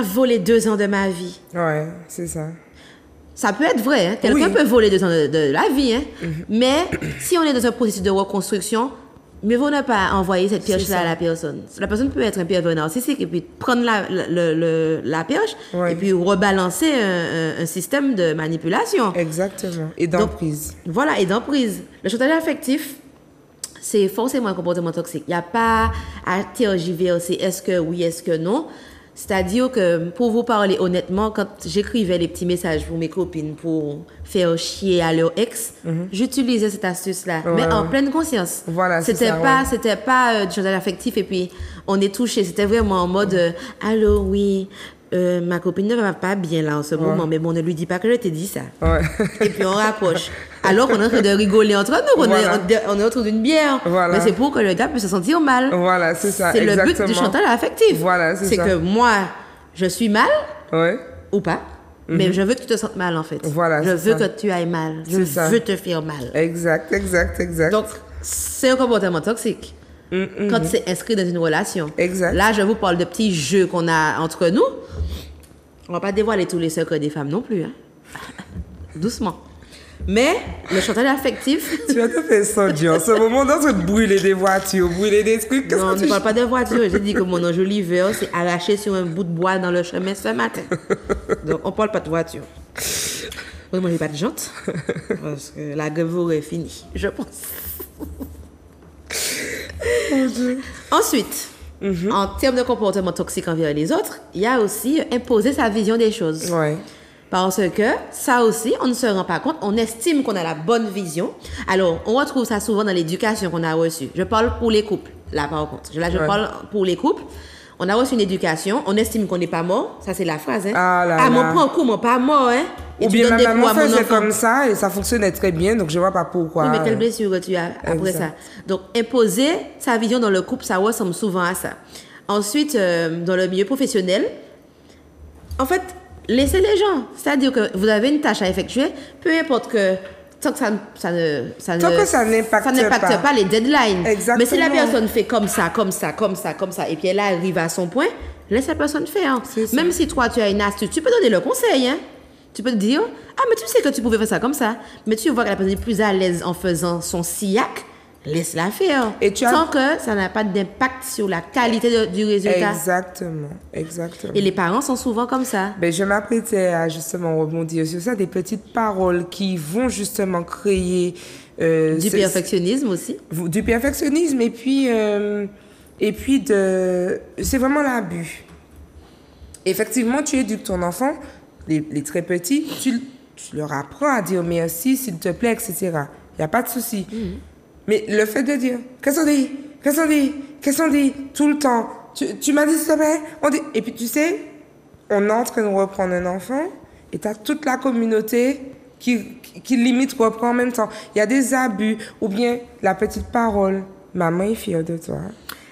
B: volé 2 ans de ma vie.
A: Ouais, c'est ça.
B: Ça peut être vrai, hein. Quelqu'un peut voler 2 ans de la vie, hein. Mais si on est dans un processus de reconstruction, mieux vaut ne pas envoyer cette pioche-là à la personne. La personne peut être un pervers narcissique et puis prendre la pioche et puis rebalancer un système de manipulation.
A: Exactement. Et d'emprise.
B: Voilà, et d'emprise. Le chantage affectif, c'est forcément un comportement toxique. Il n'y a pas à tergiverser est-ce que oui, est-ce que non. C'est-à-dire que, pour vous parler honnêtement, quand j'écrivais les petits messages pour mes copines pour faire chier à leur ex, j'utilisais cette astuce-là, mais en pleine conscience.
A: Voilà,
B: c'était pas du chantage affectif et puis on est touché. C'était vraiment en mode allô, oui, ma copine ne va pas bien là en ce moment, mais bon, ne lui dis pas que je t'ai dit ça. Et puis on rapproche. Alors qu'on est en train de rigoler entre nous, on est autour d'une bière. Mais c'est pour que le gars puisse se sentir mal.
A: Voilà, c'est ça.
B: C'est le but du chantage affectif.
A: Voilà, c'est ça.
B: C'est que moi, je suis mal, ou pas, mais je veux que tu te sentes mal en fait.
A: Voilà,
B: je veux que tu ailles mal. Je veux te faire mal.
A: Exact. Donc,
B: c'est un comportement toxique. Quand c'est inscrit dans une relation.
A: Exact.
B: Là, je vous parle de petits jeux qu'on a entre nous. On va pas dévoiler tous les secrets des femmes non plus. Hein. Doucement. Mais le chantage affectif...
A: Tu vas te faire sondier en ce moment dans de brûler des voitures, brûler des trucs.
B: Non, on ne parle pas de voiture. J'ai dit que mon enjoliveur s'est arraché sur un bout de bois dans le chemin ce matin. Donc, on ne parle pas de voiture. Moi, j'ai pas de jantes. Parce que la grève aurait fini, je pense.
A: Mon Dieu.
B: Ensuite, en termes de comportement toxique envers les autres, il y a aussi imposer sa vision des choses.
A: Ouais. Parce
B: que ça aussi, on ne se rend pas compte, on estime qu'on a la bonne vision. Alors, on retrouve ça souvent dans l'éducation qu'on a reçue. Je parle pour les couples, là par contre. Là, je parle pour les couples. On a reçu une éducation, on estime qu'on n'est pas mort. Ça, c'est la phrase. Hein? Mon prend coup, mon pas mort. Hein?
A: Ou bien ma maman faisait comme ça et ça fonctionnait très bien, donc je ne vois pas pourquoi.
B: Oui, mais quelle blessure que tu as après ça. Donc, imposer sa vision dans le couple, ça ressemble souvent à ça. Ensuite, dans le milieu professionnel, en fait, laissez les gens. C'est-à-dire que vous avez une tâche à effectuer, peu importe que tant que ça n'impacte pas les deadlines.
A: Exactement.
B: Mais si la personne fait comme ça, et puis elle arrive à son point, laisse la personne faire. Même si toi, tu as une astuce, tu peux donner le conseil. Hein? Tu peux te dire, mais tu sais que tu pouvais faire ça comme ça. Mais tu vois que la personne est plus à l'aise en faisant son sillac. laisse-la faire.
A: Et
B: tant que ça n'a pas d'impact sur la qualité du résultat.
A: Exactement, exactement.
B: Et les parents sont souvent comme ça.
A: Ben, je m'apprêtais à justement rebondir sur ça, des petites paroles qui vont justement créer...
B: du perfectionnisme aussi.
A: Du perfectionnisme et puis c'est vraiment l'abus. Effectivement, tu éduques ton enfant, les très petits, tu leur apprends à dire merci, s'il te plaît, etc. Il n'y a pas de souci. Mais le fait de dire, qu'est-ce qu'on dit, tout le temps, tu m'as dit s'il te plaît, et puis tu sais, on est en train de reprendre un enfant et tu as toute la communauté qui limite reprend en même temps. Il y a des abus ou bien la petite parole, maman est fière de toi.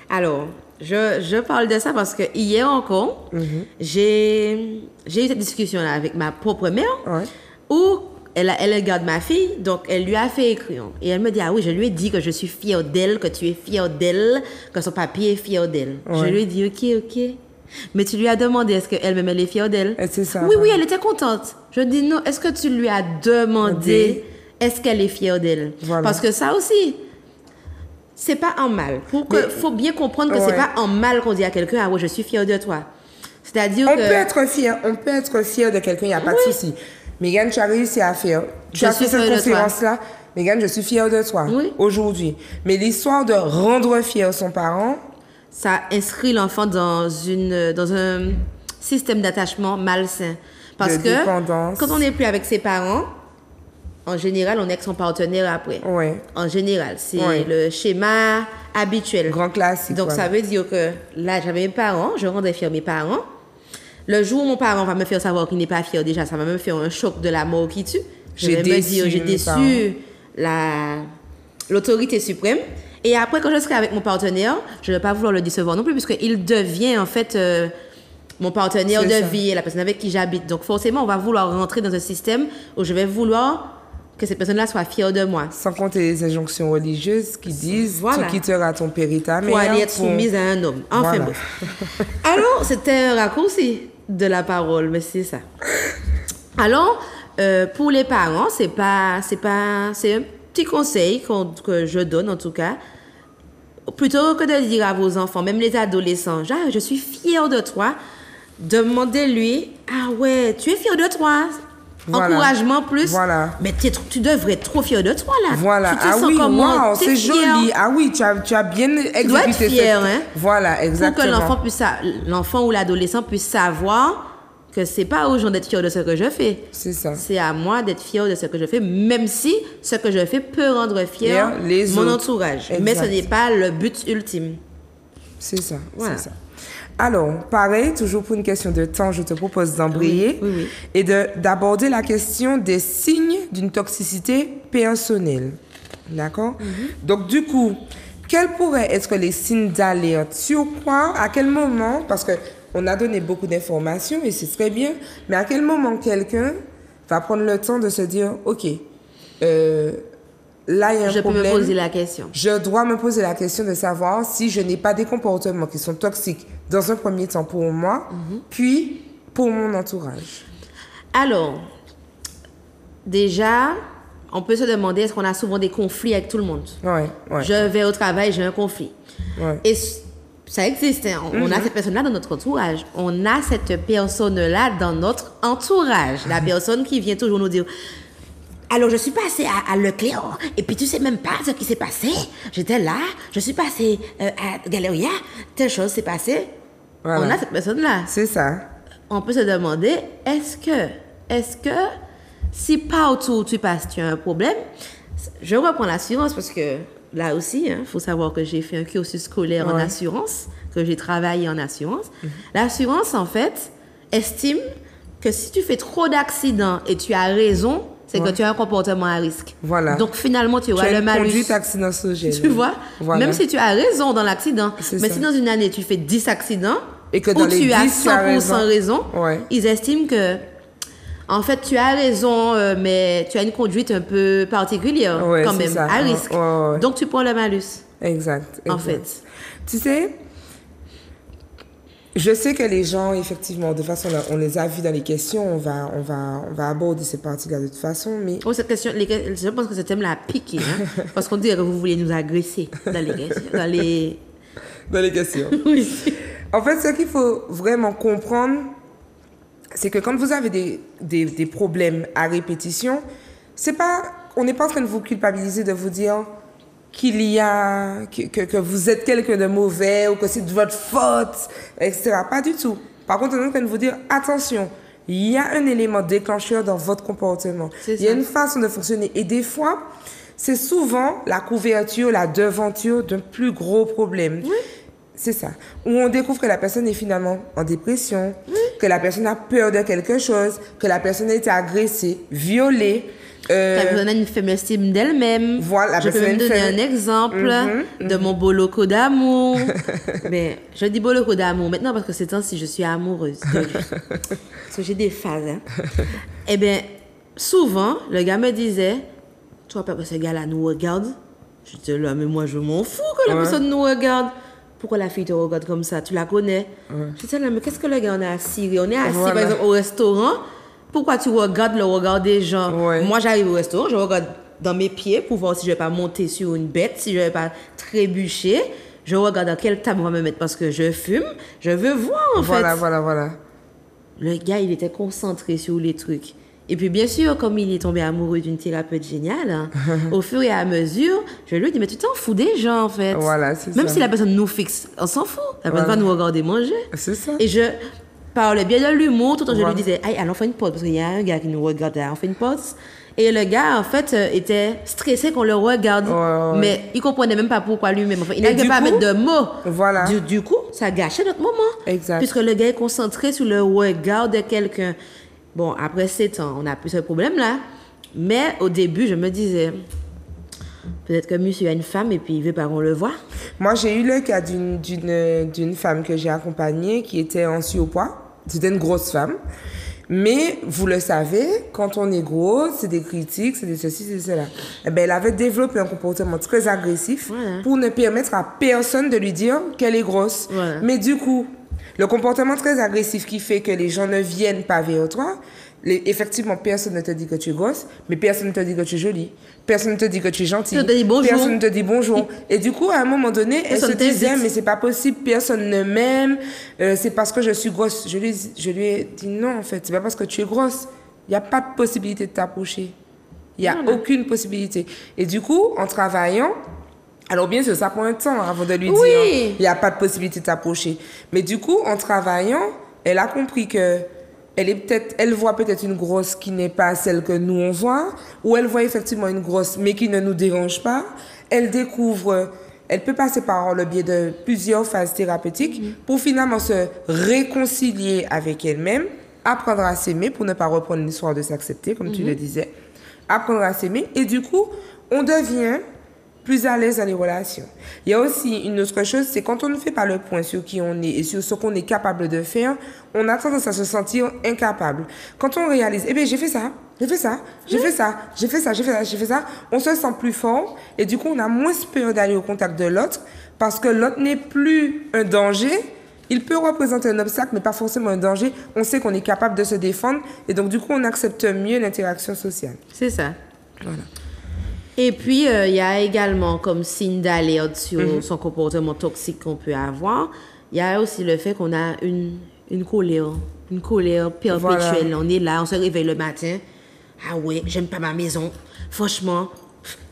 B: Alors, je parle de ça parce que hier encore, j'ai eu cette discussion-là avec ma propre mère où elle garde ma fille, donc elle lui a fait écrire. Et elle me dit, ah oui, je lui ai dit que je suis fière d'elle, que tu es fière d'elle, que son papier est fier d'elle. Je lui ai dit, ok. Mais tu lui as demandé, est-ce qu'elle-même elle est fière d'elle?
A: C'est ça.
B: Oui, elle était contente. Je dis, non, est-ce que tu lui as demandé, est-ce qu'elle est fière d'elle? Voilà. Parce que ça aussi, c'est pas en mal. Faut bien comprendre que c'est pas en mal qu'on dit à quelqu'un, ah ouais, je suis fière de toi. C'est-à-dire
A: on peut être fier de quelqu'un, il n'y a pas de souci. Mégane, tu as réussi à faire. Tu as fait cette conférence-là. Mégane, je suis fière de toi aujourd'hui. Mais l'histoire de rendre fier son parent...
B: Ça inscrit l'enfant dans un système d'attachement malsain. Parce que
A: dépendance.
B: Quand on n'est plus avec ses parents, en général, on est avec son partenaire après. En général, c'est le schéma habituel.
A: Grand classique.
B: Donc, ça veut dire que là, j'avais mes parents, je rendais fier mes parents. Le jour où mon parent va me faire savoir qu'il n'est pas fier, déjà, ça va me faire un choc de la mort qui tue. J'ai déçu l'autorité suprême. Et après, quand je serai avec mon partenaire, je ne vais pas vouloir le décevoir non plus, puisqu'il devient, en fait, mon partenaire de vie, la personne avec qui j'habite. Donc, forcément, on va vouloir rentrer dans un système où je vais vouloir que cette personne-là soit fière de moi.
A: Sans compter les injonctions religieuses qui disent tu quitteras ton père et ta mère.
B: Pour aller être soumise à un homme. Enfin, bref. Alors, c'était un raccourci de la parole, mais c'est ça. Alors, pour les parents, c'est un petit conseil que je donne, en tout cas. Plutôt que de dire à vos enfants, même les adolescents, genre, je suis fière de toi, demandez-lui, ah ouais, tu es fière de toi. Encouragement plus. Mais tu devrais être trop fière de toi, là.
A: Voilà.
B: Tu te sens comment?
A: C'est joli. Ah oui, tu as bien exécuté.
B: Tu dois être fière, hein.
A: Voilà, exactement.
B: Pour que l'enfant ou l'adolescent puisse savoir que c'est pas aux gens d'être fiers de ce que je fais.
A: C'est ça.
B: C'est à moi d'être fière de ce que je fais, même si ce que je fais peut rendre fier mon entourage. Exact. Mais ce n'est pas le but ultime.
A: C'est ça. Voilà. C'est ça. Alors, pareil, toujours pour une question de temps, je te propose d'embrayer et d'aborder la question des signes d'une toxicité personnelle. D'accord? Donc, du coup, quels pourraient être les signes d'alerte? Sur quoi? À quel moment? Parce qu'on a donné beaucoup d'informations et c'est très bien, mais à quel moment quelqu'un va prendre le temps de se dire, OK, là, il y a un problème. Je peux me
B: poser la question.
A: Je dois me poser la question de savoir si je n'ai pas des comportements qui sont toxiques dans un premier temps pour moi, puis pour mon entourage.
B: Alors, déjà, on peut se demander est-ce qu'on a souvent des conflits avec tout le monde. Je vais au travail, j'ai un conflit. Et ça existe. Hein. On a cette personne-là dans notre entourage. On a cette personne-là dans notre entourage. La personne qui vient toujours nous dire... Alors, je suis passée à Leclerc, et puis tu sais même pas ce qui s'est passé. J'étais là, je suis passée à Galeria, telle chose s'est passée. Voilà. On a cette personne-là.
A: C'est ça.
B: On peut se demander, est-ce que si partout où tu passes, tu as un problème, je reprends l'assurance parce que là aussi, il faut savoir que j'ai fait un cursus scolaire en assurance, que j'ai travaillé en assurance. L'assurance, en fait, estime que si tu fais trop d'accidents et tu as raison, c'est que tu as un comportement à risque.
A: Voilà.
B: Donc, finalement, tu auras le malus.
A: Conduite accidentogène.
B: Tu vois? Voilà. Même si tu as raison dans l'accident. Mais si dans une année, tu fais 10 accidents,
A: et que dans les 10,
B: tu as 100% raison,
A: ouais.
B: Ils estiment que, en fait, tu as raison, mais tu as une conduite un peu particulière,
A: ouais,
B: quand même,
A: ça.
B: à risque.
A: Ouais.
B: Donc, tu prends le malus.
A: Exact.
B: En fait.
A: Tu sais, Je sais que les gens, effectivement, de façon, on les a vus dans les questions, on va aborder cette partie-là de toute façon, mais...
B: Oh, cette question, je pense que ce thème-là a piqué, hein, parce qu'on dirait que vous vouliez nous agresser dans les questions,
A: Dans les questions.
B: Oui.
A: En fait, ce qu'il faut vraiment comprendre, c'est que quand vous avez des problèmes à répétition, on n'est pas en train de vous culpabiliser, de vous dire que vous êtes quelqu'un de mauvais ou que c'est de votre faute, etc. Pas du tout. Par contre, on est en train de vous dire, attention, il y a un élément déclencheur dans votre comportement. Il y a une façon de fonctionner. Et des fois, c'est souvent la couverture, la devanture d'un plus gros problème. Oui. C'est ça. Où on découvre que la personne est finalement en dépression, que la personne a peur de quelque chose, que la personne a été agressée, violée.
B: La personne a une faible estime d'elle-même.
A: Voilà,
B: je peux même donner un exemple de mon boloko d'amour. Mais je dis boloko d'amour maintenant parce que ces temps-ci, je suis amoureuse de lui. Parce que j'ai des phases. Hein. Eh bien, souvent, le gars me disait, tu vois pas que ce gars-là nous regarde? Je dis là, mais moi, je m'en fous que la personne nous regarde. Pourquoi la fille te regarde comme ça? Tu la connais? Je dis là, mais qu'est-ce que le gars, on est assis? On est assis, par exemple, au restaurant. Pourquoi tu regardes le regard des gens? Moi, j'arrive au restaurant, je regarde dans mes pieds pour voir si je ne vais pas monter sur une bête, si je ne vais pas trébucher. Je regarde dans quelle table on va me mettre parce que je fume. Je veux voir, en fait.
A: Voilà.
B: Le gars, il était concentré sur les trucs. Et puis, bien sûr, comme il est tombé amoureux d'une thérapeute géniale, hein, au fur et à mesure, je lui ai dit, mais tu t'en fous des gens, en fait.
A: Voilà, c'est
B: Même
A: ça.
B: si la personne nous fixe, on s'en fout. La personne va nous regarder manger.
A: C'est ça.
B: Et je parlais bien de l'humour, tout le temps, je lui disais, hey, allons faire une pause, parce qu'il y a un gars qui nous regarde, on fait une pause. Et le gars, en fait, était stressé qu'on le regarde. Mais il comprenait même pas pourquoi lui-même. Enfin, il n'arrivait pas à mettre de mots.
A: Voilà.
B: Du coup, ça gâchait notre moment.
A: Exact.
B: Puisque le gars est concentré sur le regard de quelqu'un. Bon, après 7 ans, on n'a plus ce problème-là. Mais au début, je me disais, peut-être que monsieur a une femme et puis il veut pas qu'on le voit.
A: Moi, j'ai eu le cas d'une femme que j'ai accompagnée qui était en surpoids. C'était une grosse femme. Mais, vous le savez, quand on est gros, c'est des critiques, c'est des ceci, c'est cela. Eh ben, elle avait développé un comportement très agressif pour ne permettre à personne de lui dire qu'elle est grosse. Mais du coup, le comportement très agressif qui fait que les gens ne viennent pas vers toi, effectivement, personne ne te dit que tu es grosse, mais personne ne te dit que tu es jolie. Personne ne te dit que tu es gentille. Personne ne te dit bonjour. Et du coup, à un moment donné, elle se disait, mais c'est pas possible, personne ne m'aime, c'est parce que je suis grosse. Je lui ai dit non, en fait, c'est pas parce que tu es grosse. Il n'y a pas de possibilité de t'approcher. Il n'y a aucune possibilité. Et du coup, en travaillant, alors bien sûr, ça prend un temps avant de lui dire, il n'y a pas de possibilité de t'approcher. Mais du coup, en travaillant, elle a compris que elle voit peut-être une grosse qui n'est pas celle que nous on voit, ou elle voit effectivement une grosse mais qui ne nous dérange pas. Elle découvre, elle peut passer par le biais de plusieurs phases thérapeutiques pour finalement se réconcilier avec elle-même, apprendre à s'aimer pour ne pas reprendre l'histoire de s'accepter, comme tu le disais, apprendre à s'aimer et du coup, on devient plus à l'aise dans les relations. Il y a aussi une autre chose, c'est quand on ne fait pas le point sur qui on est et sur ce qu'on est capable de faire, on a tendance à se sentir incapable. Quand on réalise, eh bien, j'ai fait ça, on se sent plus fort et du coup, on a moins peur d'aller au contact de l'autre parce que l'autre n'est plus un danger. Il peut représenter un obstacle, mais pas forcément un danger. On sait qu'on est capable de se défendre et donc, du coup, on accepte mieux l'interaction sociale.
B: C'est ça.
A: Voilà.
B: Et puis, il y a également comme signe d'alerte sur son comportement toxique qu'on peut avoir. Il y a aussi le fait qu'on a une colère perpétuelle. Voilà. On est là, on se réveille le matin. Ah ouais, j'aime pas ma maison. Franchement,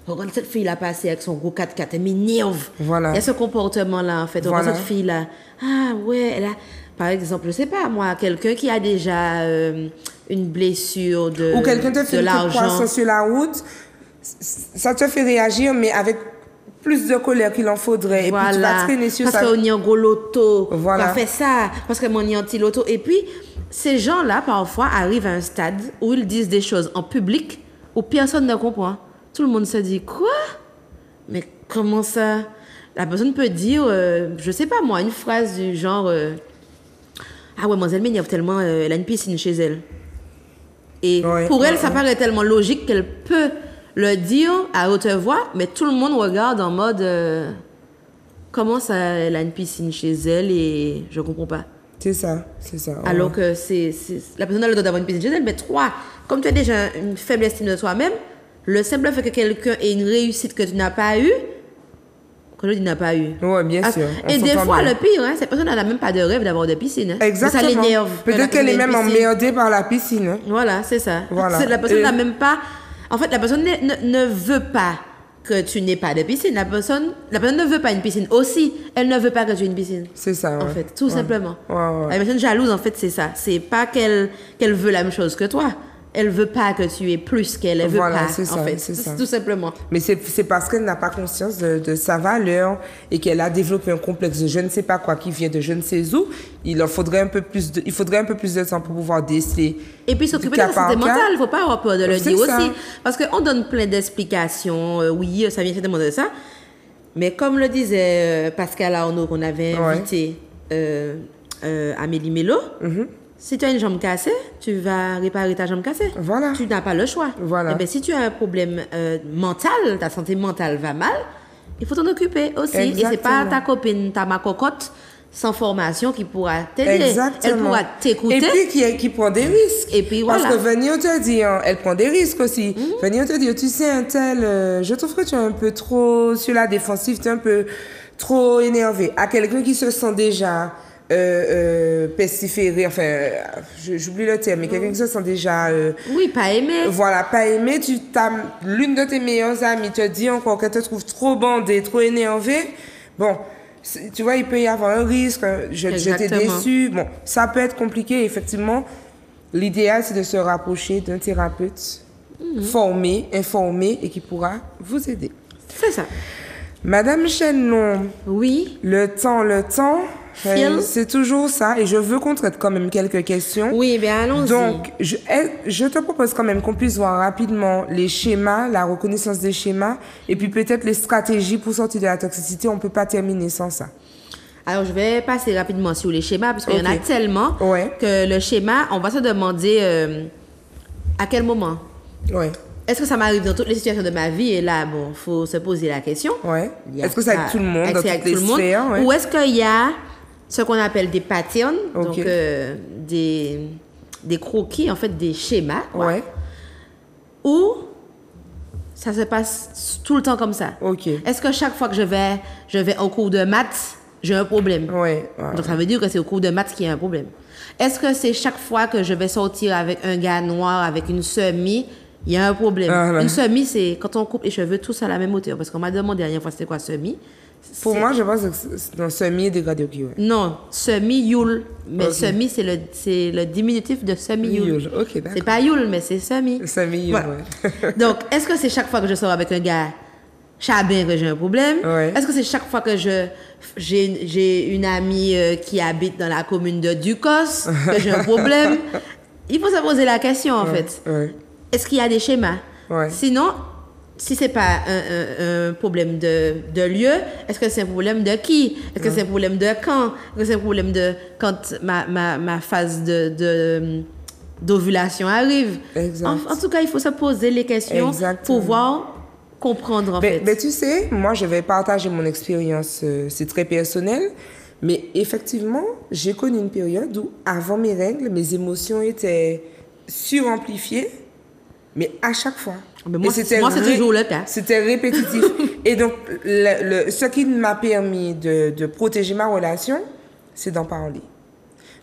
B: regarde cette fille-là passer avec son gros 4x4, elle m'énerve.
A: Voilà.
B: Il y a ce comportement-là, en fait. On voit cette fille-là. Ah ouais, elle a... Par exemple, je sais pas, moi, quelqu'un qui a déjà une blessure de l'argent.
A: Ou quelqu'un te fait une croissance sur la route. Ça te fait réagir, mais avec plus de colère qu'il en faudrait. Et puis tu vas traîner sur ça.
B: Parce qu'on y a un gros loto. Voilà. On fait ça. Parce qu'on y a un petit loto. Et puis, ces gens-là, parfois, arrivent à un stade où ils disent des choses en public où personne ne comprend. Tout le monde se dit, quoi? Mais comment ça? La personne peut dire, je sais pas moi, une phrase du genre, ah ouais, mademoiselle m'énerve tellement, elle a une piscine chez elle. Et pour elle, ça paraît tellement logique qu'elle peut le dire à haute voix, mais tout le monde regarde en mode comment ça, elle a une piscine chez elle et je comprends pas.
A: C'est ça, c'est ça.
B: Alors que la personne a le droit d'avoir une piscine chez elle, mais toi, comme tu as déjà une faible estime de toi-même, le simple fait que quelqu'un ait une réussite que tu n'as pas eue, que l'autre n'a pas eu.
A: Oui, bien sûr.
B: Et des fois, le pire, hein, cette personne n'a même pas de rêve d'avoir de piscine. Hein.
A: Exactement.
B: Ça l'énerve.
A: Peut-être qu'elle est même emmerdée par la piscine. Hein.
B: Voilà, c'est ça.
A: Voilà.
B: La personne n'a même pas... En fait, la personne ne veut pas que tu n'aies pas de piscine. La personne ne veut pas une piscine aussi. Elle ne veut pas que tu aies une piscine.
A: C'est ça,
B: en fait, tout simplement.
A: Ouais.
B: La personne jalouse, en fait, c'est ça. C'est pas qu'elle veut la même chose que toi. Elle veut pas que tu aies plus qu'elle. Elle veut pas,
A: c'est ça,
B: en fait.
A: c'est ça.
B: Tout simplement.
A: Mais c'est parce qu'elle n'a pas conscience de sa valeur et qu'elle a développé un complexe de je ne sais pas quoi qui vient de je ne sais où. Il faudrait un peu plus de temps pour pouvoir déceler.
B: Et puis s'occuper de la santé mentale, il ne faut pas avoir peur de le dire aussi. Parce qu'on donne plein d'explications. Oui, ça vient certainement de ça. Mais comme le disait Pascal Arnaud, qu'on avait invité, Amélie Mello, si tu as une jambe cassée, tu vas réparer ta jambe cassée.
A: Voilà.
B: Tu n'as pas le choix.
A: Voilà.
B: Et bien, si tu as un problème mental, ta santé mentale va mal, il faut t'en occuper aussi.
A: Exactement.
B: Et c'est pas ta copine, ma cocotte sans formation qui pourra t'aider.
A: Exactement.
B: Elle pourra t'écouter.
A: Et puis qui prend des risques.
B: Et puis voilà.
A: Parce que venir te dire, elle prend des risques aussi. Venir te dire, tu sais, un tel, je trouve que tu es un peu trop sur la défensive, tu es un peu trop énervé. À quelqu'un qui se sent déjà pestiféré, enfin, j'oublie le terme, mais quelqu'un qui se sent déjà...
B: oui, pas aimé.
A: Voilà, pas aimé. L'une de tes meilleures amies te dit encore qu'elle te trouve trop bandée, trop énervée. Bon, tu vois, il peut y avoir un risque. Je t'ai déçu. Bon, ça peut être compliqué, effectivement. L'idéal, c'est de se rapprocher d'un thérapeute formé, informé et qui pourra vous aider.
B: C'est ça.
A: Madame Chenon.
B: Oui.
A: Le temps. C'est toujours ça. Et je veux qu'on traite quand même quelques questions.
B: Oui, bien allons-y.
A: Donc, je te propose quand même qu'on puisse voir rapidement les schémas, la reconnaissance des schémas, et puis peut-être les stratégies pour sortir de la toxicité. On ne peut pas terminer sans ça.
B: Alors, je vais passer rapidement sur les schémas, parce qu'il y en a tellement que le schéma, on va se demander à quel moment.
A: Ouais.
B: Est-ce que ça m'arrive dans toutes les situations de ma vie? Et là, bon, il faut se poser la question.
A: Ouais. Est-ce que c'est avec tout le monde, dans toutes les sphères? Ouais.
B: Ou est-ce qu'il y a ce qu'on appelle des patterns, donc des croquis, en fait, des schémas,
A: ouais.
B: Où ça se passe tout le temps comme ça. Est-ce que chaque fois que je vais au cours de maths, j'ai un problème?
A: Ouais.
B: Donc, ça veut dire que c'est au cours de maths qu'il y a un problème. Est-ce que c'est chaque fois que je vais sortir avec un gars noir, avec une semi, il y a un problème? Une semi, c'est quand on coupe les cheveux tous à la même hauteur. Parce qu'on m'a demandé la dernière fois c'était quoi semi.
A: Pour moi, je pense que semi est dégradé au qui.
B: Non, semi-youl. Mais semi, c'est le diminutif de semi-youl.
A: Ok, d'accord.
B: C'est pas youl, mais c'est semi.
A: Semi-youl,
B: voilà. Donc, est-ce que c'est chaque fois que je sors avec un gars chabin que j'ai un problème? Est-ce que c'est chaque fois que j'ai une amie qui habite dans la commune de Ducos que j'ai un problème? Il faut se poser la question, en fait. Est-ce qu'il y a des schémas? Sinon, si ce n'est pas un problème de lieu, est-ce que c'est un problème de qui? Est-ce que c'est un problème de quand? Est-ce que c'est un problème de quand ma phase d'ovulation arrive? En tout cas, il faut se poser les questions pour voir, comprendre en fait.
A: Mais tu sais, moi je vais partager mon expérience, c'est très personnel, mais effectivement, j'ai connu une période où avant mes règles, mes émotions étaient suramplifiées, mais à chaque fois.
B: Mais moi, c'est toujours le cas.
A: C'était répétitif. Et donc, ce qui m'a permis de protéger ma relation, c'est d'en parler.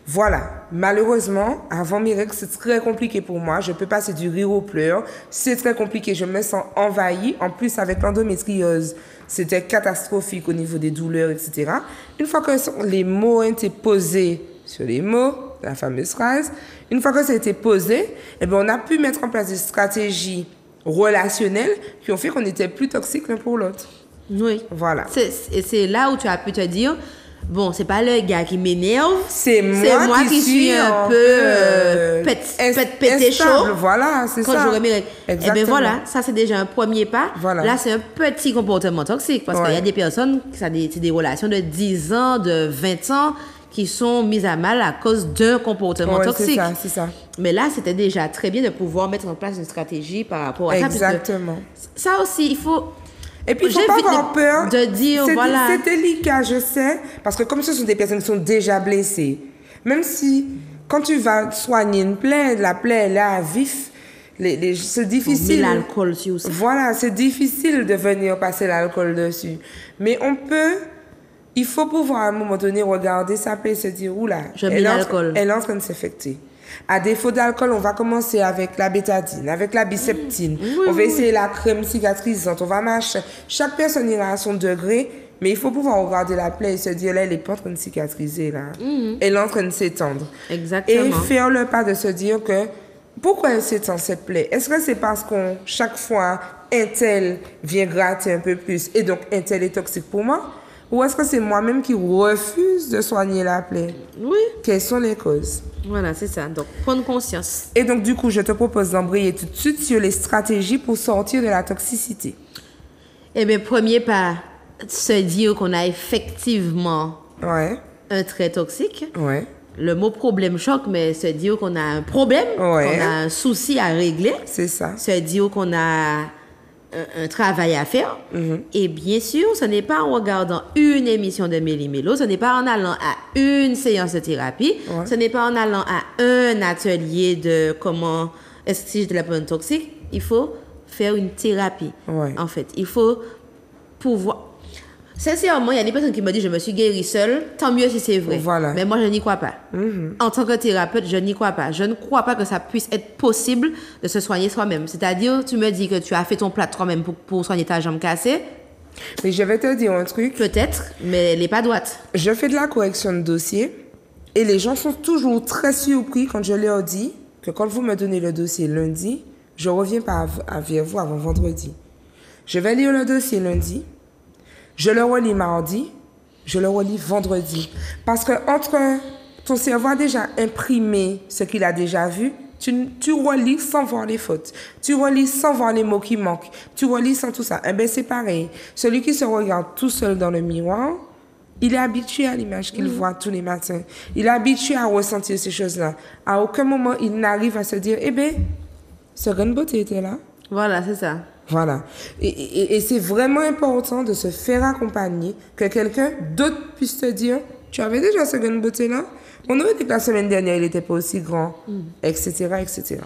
A: Voilà. Malheureusement, avant mes règles, c'est très compliqué pour moi. Je peux passer du rire aux pleurs. C'est très compliqué. Je me sens envahie. En plus, avec l'endométriose, c'était catastrophique au niveau des douleurs, etc. Une fois que les mots ont été posés sur les mots, la fameuse phrase, une fois que ça a été posé, eh bien, on a pu mettre en place des stratégies relationnelles qui ont fait qu'on était plus toxiques l'un pour l'autre.
B: Oui.
A: Voilà.
B: Et c'est là où tu as pu te dire, bon, c'est pas le gars qui m'énerve,
A: c'est moi qui suis
B: un peu pété chaud.
A: Voilà, c'est ça.
B: Quand j'aurai mes règles. Et bien voilà, ça c'est déjà un premier pas.
A: Voilà.
B: Là, c'est un petit comportement toxique parce qu'il y a des personnes, c'est des relations de 10 ans, de 20 ans, qui sont mises à mal à cause d'un comportement toxique.
A: C'est ça.
B: Mais là, c'était déjà très bien de pouvoir mettre en place une stratégie par rapport à ça.
A: Exactement.
B: Ça aussi, il faut...
A: Et puis, il ne faut pas avoir peur
B: de dire, voilà...
A: C'est délicat, je sais, parce que comme ce sont des personnes qui sont déjà blessées, Même si, quand tu vas soigner une plaie, la plaie elle est à vif, c'est difficile.
B: On met l'alcool sur ça.
A: Voilà, c'est difficile de venir passer l'alcool dessus. Mais il faut pouvoir à un moment donné regarder sa plaie et se dire, oula, elle est en train de s'infecter. À défaut d'alcool, on va commencer avec la bétadine, avec la biceptine. On va essayer la crème cicatrisante, on va marcher. Chaque personne ira à son degré, mais il faut pouvoir regarder la plaie et se dire, là, elle n'est pas en train de cicatriser, là. Elle est en train de s'étendre.
B: Exactement.
A: Et faire le pas de se dire que, pourquoi elle s'étend cette plaie? Est-ce que c'est parce qu'on, chaque fois, un tel vient gratter un peu plus et donc un tel est toxique pour moi? Ou est-ce que c'est moi-même qui refuse de soigner la plaie?
B: Oui.
A: Quelles sont les causes?
B: Voilà, c'est ça. Donc, prendre conscience.
A: Et donc, du coup, je te propose d'embrayer tout de suite sur les stratégies pour sortir de la toxicité.
B: Eh bien, premier pas, se dire qu'on a effectivement un trait toxique.
A: Ouais.
B: Le mot problème choque, mais se dire qu'on a un problème, qu'on a un souci à régler.
A: C'est ça.
B: Se dire qu'on a un travail à faire. Et bien sûr, ce n'est pas en regardant une émission de Méli-Mélo, ce n'est pas en allant à une séance de thérapie, ce n'est pas en allant à un atelier de comment extirper de la personne toxique. Il faut faire une thérapie. En fait, il faut pouvoir... Sincèrement, il y a des personnes qui me disent je me suis guérie seule, tant mieux si c'est vrai.
A: Voilà.
B: Mais moi, je n'y crois pas. En tant que thérapeute, je n'y crois pas. Je ne crois pas que ça puisse être possible de se soigner soi-même. C'est-à-dire, tu me dis que tu as fait ton plat toi-même pour soigner ta jambe cassée.
A: Mais je vais te dire un truc.
B: Peut-être, mais elle n'est pas droite.
A: Je fais de la correction de dossier et les gens sont toujours très surpris quand je leur dis que quand vous me donnez le dossier lundi, je ne reviens pas vers vous avant vendredi. Je vais lire le dossier lundi. Je le relis mardi, je le relis vendredi. Parce que entre ton cerveau a déjà imprimé ce qu'il a déjà vu, tu relis sans voir les fautes. Tu relis sans voir les mots qui manquent. Tu relis sans tout ça. Eh bien, c'est pareil. Celui qui se regarde tout seul dans le miroir, il est habitué à l'image qu'il voit tous les matins. Il est habitué à ressentir ces choses-là. À aucun moment, il n'arrive à se dire, eh bien, ce grain de beauté était là.
B: Voilà, c'est ça.
A: Voilà. Et c'est vraiment important de se faire accompagner, que quelqu'un d'autre puisse te dire, tu avais déjà ce grain de beauté-là? On aurait dit que la semaine dernière, il n'était pas aussi grand, etc., etc.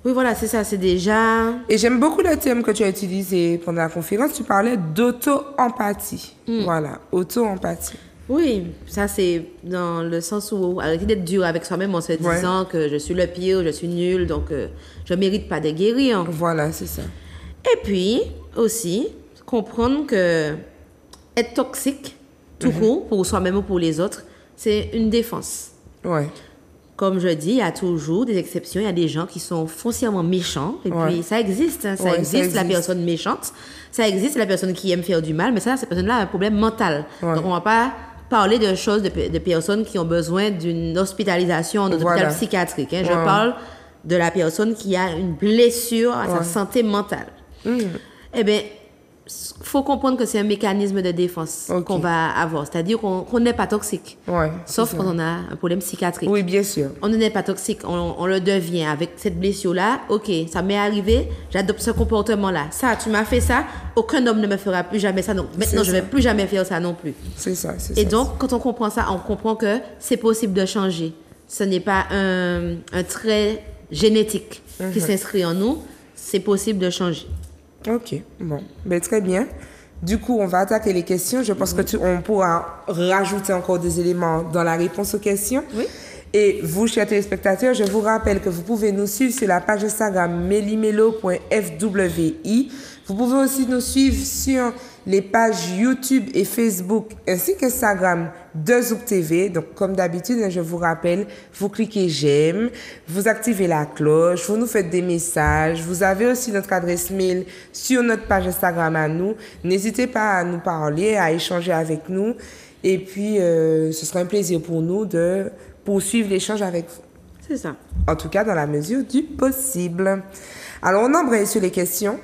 B: Oui, voilà, c'est ça, c'est déjà...
A: Et j'aime beaucoup le terme que tu as utilisé pendant la conférence, tu parlais d'auto-empathie. Voilà, auto-empathie.
B: Oui, ça c'est dans le sens où arrêter d'être dur avec soi-même en se disant que je suis le pire, je suis nul, donc je ne mérite pas de guérir.
A: Voilà, c'est ça.
B: Et puis, aussi, comprendre que être toxique, tout court, pour soi-même ou pour les autres, c'est une défense.
A: Ouais.
B: Comme je dis, il y a toujours des exceptions. Il y a des gens qui sont foncièrement méchants. Et puis, ça existe. Hein, ça existe, la personne méchante. Ça existe, la personne qui aime faire du mal. Mais ça, cette personne-là a un problème mental. Donc, on ne va pas parler de choses, de personnes qui ont besoin d'une hospitalisation dans un hôpital psychiatrique. Hein. Je parle de la personne qui a une blessure à sa santé mentale. Eh bien, il faut comprendre que c'est un mécanisme de défense qu'on va avoir. C'est-à-dire qu'on n'est pas toxique. Sauf quand on a un problème psychiatrique.
A: Oui, bien sûr.
B: On n'est pas toxique, on le devient. Avec cette blessure-là, OK, ça m'est arrivé, j'adopte ce comportement-là. Ça, tu m'as fait ça, aucun homme ne me fera plus jamais ça. Donc maintenant, je ne vais plus jamais faire ça non plus.
A: C'est ça, c'est ça.
B: Et donc, quand on comprend ça, on comprend que c'est possible de changer. Ce n'est pas un trait génétique qui s'inscrit en nous. C'est possible de changer.
A: Ok, bon, ben, très bien. Du coup, on va attaquer les questions. Je pense qu'on pourra rajouter encore des éléments dans la réponse aux questions.
B: Oui.
A: Et vous, chers téléspectateurs, je vous rappelle que vous pouvez nous suivre sur la page Instagram melimelo.fwi. Vous pouvez aussi nous suivre sur les pages YouTube et Facebook ainsi qu'Instagram de Zouk TV. Donc, comme d'habitude, je vous rappelle, vous cliquez j'aime, vous activez la cloche, vous nous faites des messages. Vous avez aussi notre adresse mail sur notre page Instagram à nous. N'hésitez pas à nous parler, à échanger avec nous. Et puis, ce sera un plaisir pour nous de poursuivre l'échange avec vous.
B: C'est ça.
A: En tout cas, dans la mesure du possible. Alors, on embraye sur les questions.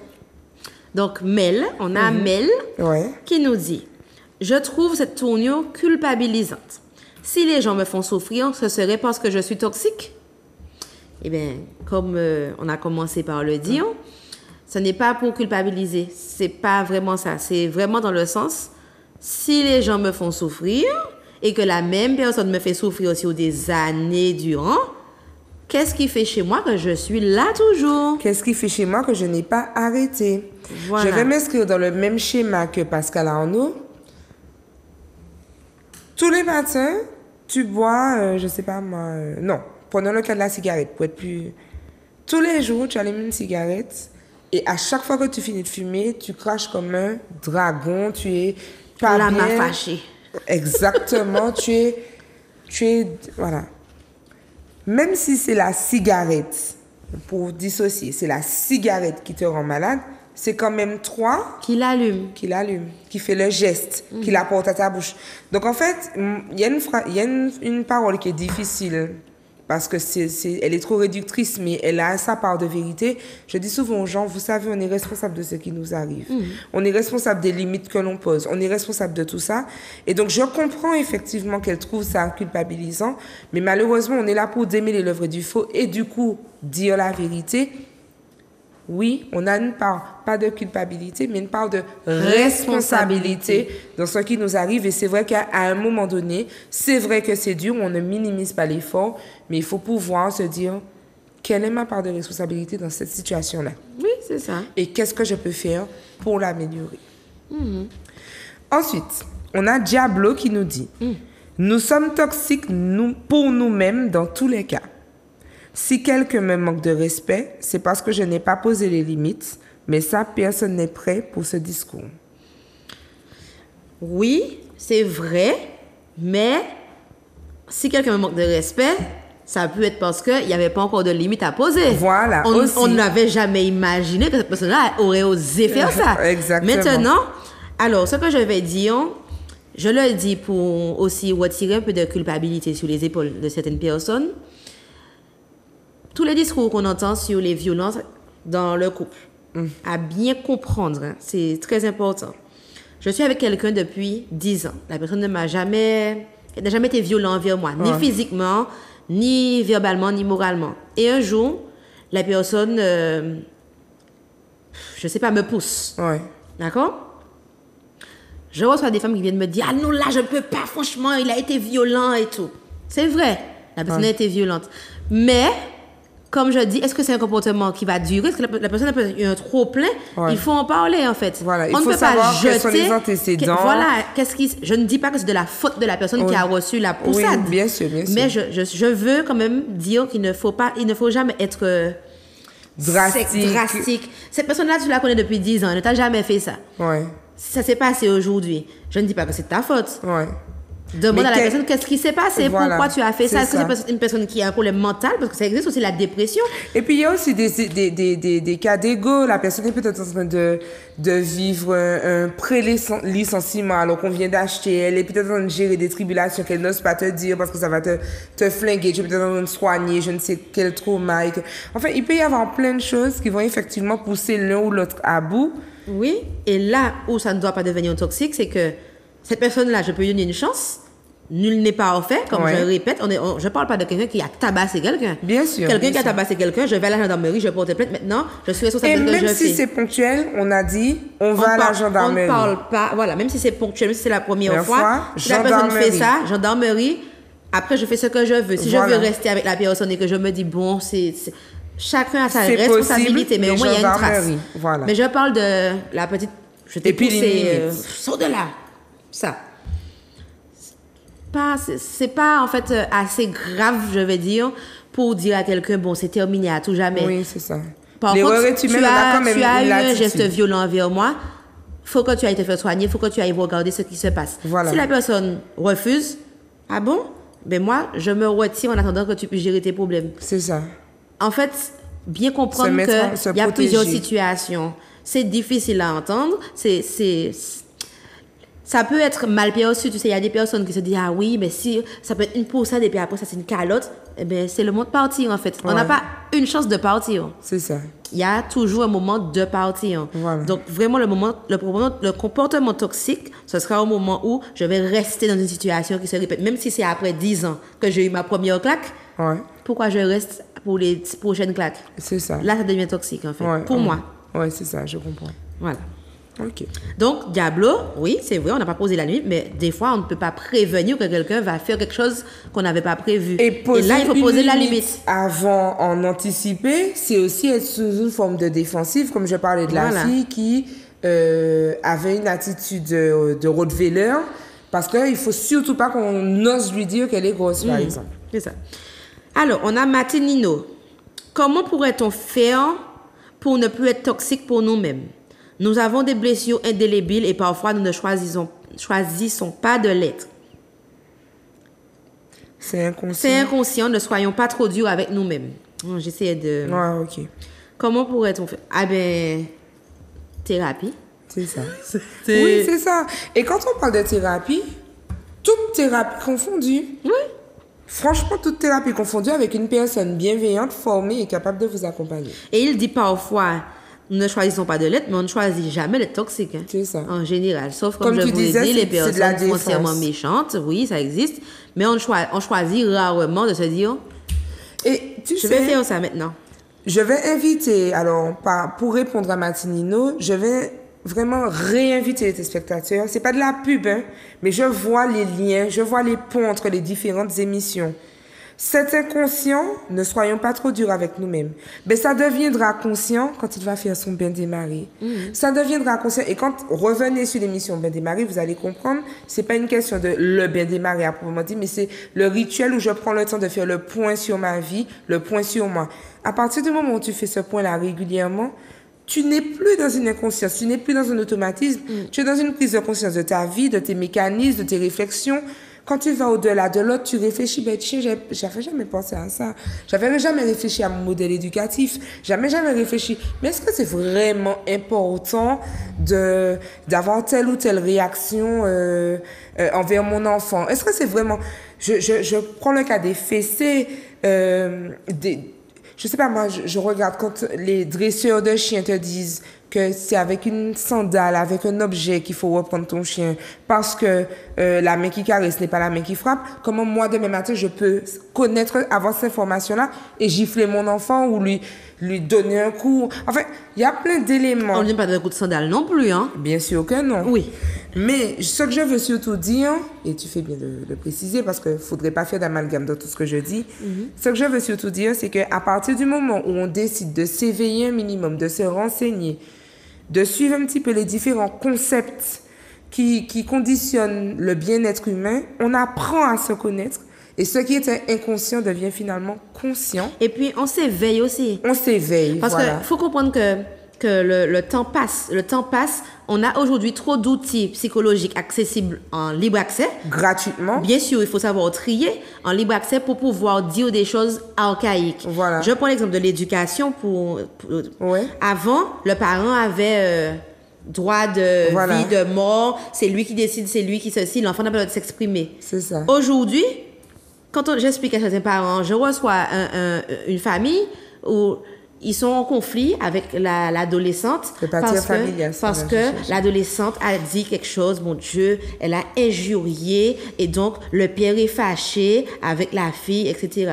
B: Donc, Mel, on a Mel qui nous dit « Je trouve cette tournure culpabilisante. Si les gens me font souffrir, ce serait parce que je suis toxique ?» Eh bien, comme on a commencé par le dire, ce n'est pas pour culpabiliser. C'est pas vraiment ça. C'est vraiment dans le sens, si les gens me font souffrir, et que la même personne me fait souffrir aussi des années durant, qu'est-ce qui fait chez moi que je suis là toujours?
A: Qu'est-ce qui fait chez moi que je n'ai pas arrêté?
B: Voilà.
A: Je vais m'inscrire dans le même schéma que Pascal Arnaud. Tous les matins, tu bois, je sais pas moi, non, prenons le cas de la cigarette pour être plus... Tous les jours, tu allumes une cigarette et à chaque fois que tu finis de fumer, tu craches comme un dragon, tu es pas
B: La
A: bien.
B: m'a fâché.
A: Exactement, tu es, voilà. Même si c'est la cigarette, pour dissocier, c'est la cigarette qui te rend malade, c'est quand même toi
B: Qui l'allume.
A: qui l'allume, qui fait le geste, qui la porte à ta bouche. Donc en fait, il y a une parole qui est difficile parce que elle est trop réductrice, mais elle a sa part de vérité. Je dis souvent aux gens, vous savez, on est responsable de ce qui nous arrive. On est responsable des limites que l'on pose. On est responsable de tout ça. Et donc, je comprends effectivement qu'elle trouve ça culpabilisant, mais malheureusement, on est là pour démêler le vrai du faux et du coup, dire la vérité. Oui, on a une part, pas de culpabilité, mais une part de responsabilité dans ce qui nous arrive. Et c'est vrai qu'à un moment donné, c'est vrai que c'est dur, on ne minimise pas l'effort, mais il faut pouvoir se dire, quelle est ma part de responsabilité dans cette situation-là?
B: Oui, c'est ça.
A: Et qu'est-ce que je peux faire pour l'améliorer? Ensuite, on a Diablo qui nous dit, nous sommes toxiques pour nous-mêmes dans tous les cas. Si quelqu'un me manque de respect, c'est parce que je n'ai pas posé les limites, mais ça, personne n'est prêt pour ce discours.
B: Oui, c'est vrai, mais si quelqu'un me manque de respect, ça peut être parce qu'il n'y avait pas encore de limite à poser.
A: Voilà, aussi.
B: On n'avait jamais imaginé que cette personne-là aurait osé faire ça.
A: Exactement.
B: Maintenant, alors, ce que je vais dire, je le dis pour aussi retirer un peu de culpabilité sur les épaules de certaines personnes. Tous les discours qu'on entend sur les violences dans le couple, à bien comprendre, hein, c'est très important. Je suis avec quelqu'un depuis 10 ans. La personne n'a jamais été violente envers moi, ni physiquement, ni verbalement, ni moralement. Et un jour, la personne, je sais pas, me pousse.
A: Ouais.
B: D'accord? Je reçois des femmes qui viennent me dire « Ah non, là, je ne peux pas, franchement, il a été violent et tout. » C'est vrai, la personne a été violente. Mais... Comme je dis, est-ce que c'est un comportement qui va durer? Est-ce que la personne a peut-être eu un trop-plein? Il faut en parler, en fait.
A: Voilà, il
B: on
A: faut
B: ne peut
A: savoir
B: pas jeter.
A: quels sont les antécédents.
B: Voilà, je ne dis pas que c'est de la faute de la personne qui a reçu la poussade.
A: Oui, bien sûr, bien sûr.
B: Mais je veux quand même dire qu'il ne faut jamais être drastique. Cette personne-là, tu la connais depuis 10 ans, elle ne t'a jamais fait ça.
A: Ouais.
B: Ça s'est passé aujourd'hui. Je ne dis pas que c'est de ta faute.
A: Ouais.
B: Demande à la personne qu'est-ce qui s'est passé, pourquoi tu as fait ça. Est-ce que c'est une personne qui a un problème mental? Parce que ça existe aussi la dépression.
A: Et puis il y a aussi des cas d'ego. La personne est peut-être en train de vivre un pré-licenciement alors qu'on vient d'acheter. Elle est peut-être en train de gérer des tribulations qu'elle n'ose pas te dire parce que ça va te flinguer. Tu es peut-être en train de soigner, je ne sais quel trauma. Enfin, il peut y avoir plein de choses qui vont effectivement pousser l'un ou l'autre à bout.
B: Oui, et là où ça ne doit pas devenir toxique, c'est que cette personne-là, je peux lui donner une chance. Nul n'est pas parfait, comme je répète. Je ne parle pas de quelqu'un qui a tabassé quelqu'un.
A: Bien sûr.
B: Quelqu'un qui a tabassé quelqu'un, je vais à la gendarmerie, je porte plainte. Maintenant, je suis responsable de ce que je fais.
A: Et même si c'est ponctuel, on a dit, on va à la gendarmerie.
B: On ne parle pas, voilà, même si c'est ponctuel, même si c'est la première fois, si la personne fait ça, gendarmerie, après je fais ce que je veux. Si je veux rester avec la personne et que je me dis, bon, chacun a sa responsabilité, mais au moins il y a une trace.
A: Voilà.
B: Mais je parle de la petite, je t'ai poussé, saute de là. Ça. C'est pas en fait assez grave, je vais dire, pour dire à quelqu'un, bon, c'est terminé à tout jamais.
A: Oui, c'est ça.
B: Par contre, tu as eu un geste violent envers moi, faut que tu ailles te faire soigner, faut que tu ailles regarder ce qui se passe.
A: Voilà.
B: Si la personne refuse, ah bon? Ben moi, je me retire en attendant que tu puisses gérer tes problèmes.
A: C'est ça.
B: En fait, bien comprendre qu'il y a plusieurs situations. C'est difficile à entendre, ça peut être mal perçu, tu sais, il y a des personnes qui se disent, ah oui, mais si, ça peut être une poussade et puis après ça c'est une calotte, eh bien c'est le moment de partir en fait. On n'a pas une chance de partir.
A: C'est ça.
B: Il y a toujours un moment de partir.
A: Voilà.
B: Donc vraiment le comportement toxique, ce sera au moment où je vais rester dans une situation qui se répète. Même si c'est après 10 ans que j'ai eu ma première claque, pourquoi je reste pour les prochaines claques?
A: C'est ça.
B: Là, ça devient toxique en fait, pour moi.
A: Oui, c'est ça, je comprends.
B: Voilà.
A: OK.
B: Donc, Diablo, oui, c'est vrai, on n'a pas posé la limite, mais des fois, on ne peut pas prévenir que quelqu'un va faire quelque chose qu'on n'avait pas prévu.
A: Et
B: là, il faut poser la limite.
A: Avant, en anticiper, c'est aussi être sous une forme de défensive, comme je parlais de la fille qui avait une attitude de Rottweiler, parce qu'il ne faut surtout pas qu'on ose lui dire qu'elle est grosse, par exemple.
B: C'est ça. Alors, on a Matinino. Comment pourrait-on faire pour ne plus être toxique pour nous-mêmes? Nous avons des blessures indélébiles et parfois nous ne choisissons pas de l'être.
A: C'est inconscient.
B: C'est inconscient, ne soyons pas trop durs avec nous-mêmes. J'essayais de...
A: Ouais, OK.
B: Comment pourrait-on faire? Ah ben, thérapie.
A: C'est ça. Oui, c'est ça. Et quand on parle de thérapie, toute thérapie confondue.
B: Oui.
A: Franchement, toute thérapie confondue avec une personne bienveillante, formée et capable de vous accompagner.
B: Et il dit parfois... Nous ne choisissons pas de l'être, mais on ne choisit jamais d'être toxique. Hein,
A: c'est ça.
B: En général. Sauf comme je
A: tu
B: vous
A: disais,
B: l'ai dit, les personnes
A: de
B: foncièrement méchantes, oui, ça existe. Mais on choisit rarement de se dire,
A: et
B: je vais faire ça maintenant.
A: Je vais inviter, alors, pour répondre à Matinino, je vais vraiment réinviter les téléspectateurs. C'est pas de la pub, hein, mais je vois les liens, je vois les ponts entre les différentes émissions. Cet inconscient, ne soyons pas trop durs avec nous-mêmes. Mais ça deviendra conscient quand il va faire son bain des marées. Ça deviendra conscient. Et quand revenez sur l'émission Bain des marées, vous allez comprendre, c'est pas une question de le bain des marées à proprement dit, mais c'est le rituel où je prends le temps de faire le point sur ma vie, le point sur moi. À partir du moment où tu fais ce point-là régulièrement, tu n'es plus dans une inconscience, tu n'es plus dans un automatisme, tu es dans une prise de conscience de ta vie, de tes mécanismes, de tes réflexions. Quand tu vas au-delà de l'autre, tu réfléchis, ben tiens, j'avais jamais pensé à ça. J'avais jamais réfléchi à mon modèle éducatif. Jamais réfléchi. Mais est-ce que c'est vraiment important d'avoir telle ou telle réaction envers mon enfant? Est-ce que c'est vraiment... Je prends le cas des fessées, je sais pas, moi, je regarde quand les dresseurs de chiens te disent que c'est avec une sandale, avec un objet qu'il faut reprendre ton chien parce que la main qui caresse n'est pas la main qui frappe. Comment moi, demain matin, je peux avoir cette information-là et gifler mon enfant ou lui donner un coup. Enfin, il y a plein d'éléments.
B: On ne dit pas de coup de sandale non plus, hein?
A: Bien sûr que non.
B: Oui.
A: Mais ce que je veux surtout dire, et tu fais bien de le préciser parce qu'il ne faudrait pas faire d'amalgame dans tout ce que je dis, ce que je veux surtout dire, c'est qu'à partir du moment où on décide de s'éveiller un minimum, de se renseigner, de suivre un petit peu les différents concepts qui conditionnent le bien-être humain, on apprend à se connaître. Et ce qui était inconscient devient finalement conscient.
B: Et puis, on s'éveille aussi.
A: On s'éveille,
B: parce qu'il faut comprendre que le temps passe. Le temps passe. On a aujourd'hui trop d'outils psychologiques accessibles en libre accès.
A: Gratuitement.
B: Bien sûr, il faut savoir trier en libre accès pour pouvoir dire des choses archaïques.
A: Voilà.
B: Je prends l'exemple de l'éducation. Avant, le parent avait droit de vie, de mort. C'est lui qui décide, c'est lui qui ceci. L'enfant n'a pas le droit de s'exprimer.
A: C'est ça.
B: Aujourd'hui, quand j'explique à certains parents, je reçois une famille où ils sont en conflit avec l'adolescente parce que l'adolescente a dit quelque chose, mon Dieu, elle a injurié et donc le père est fâché avec la fille, etc.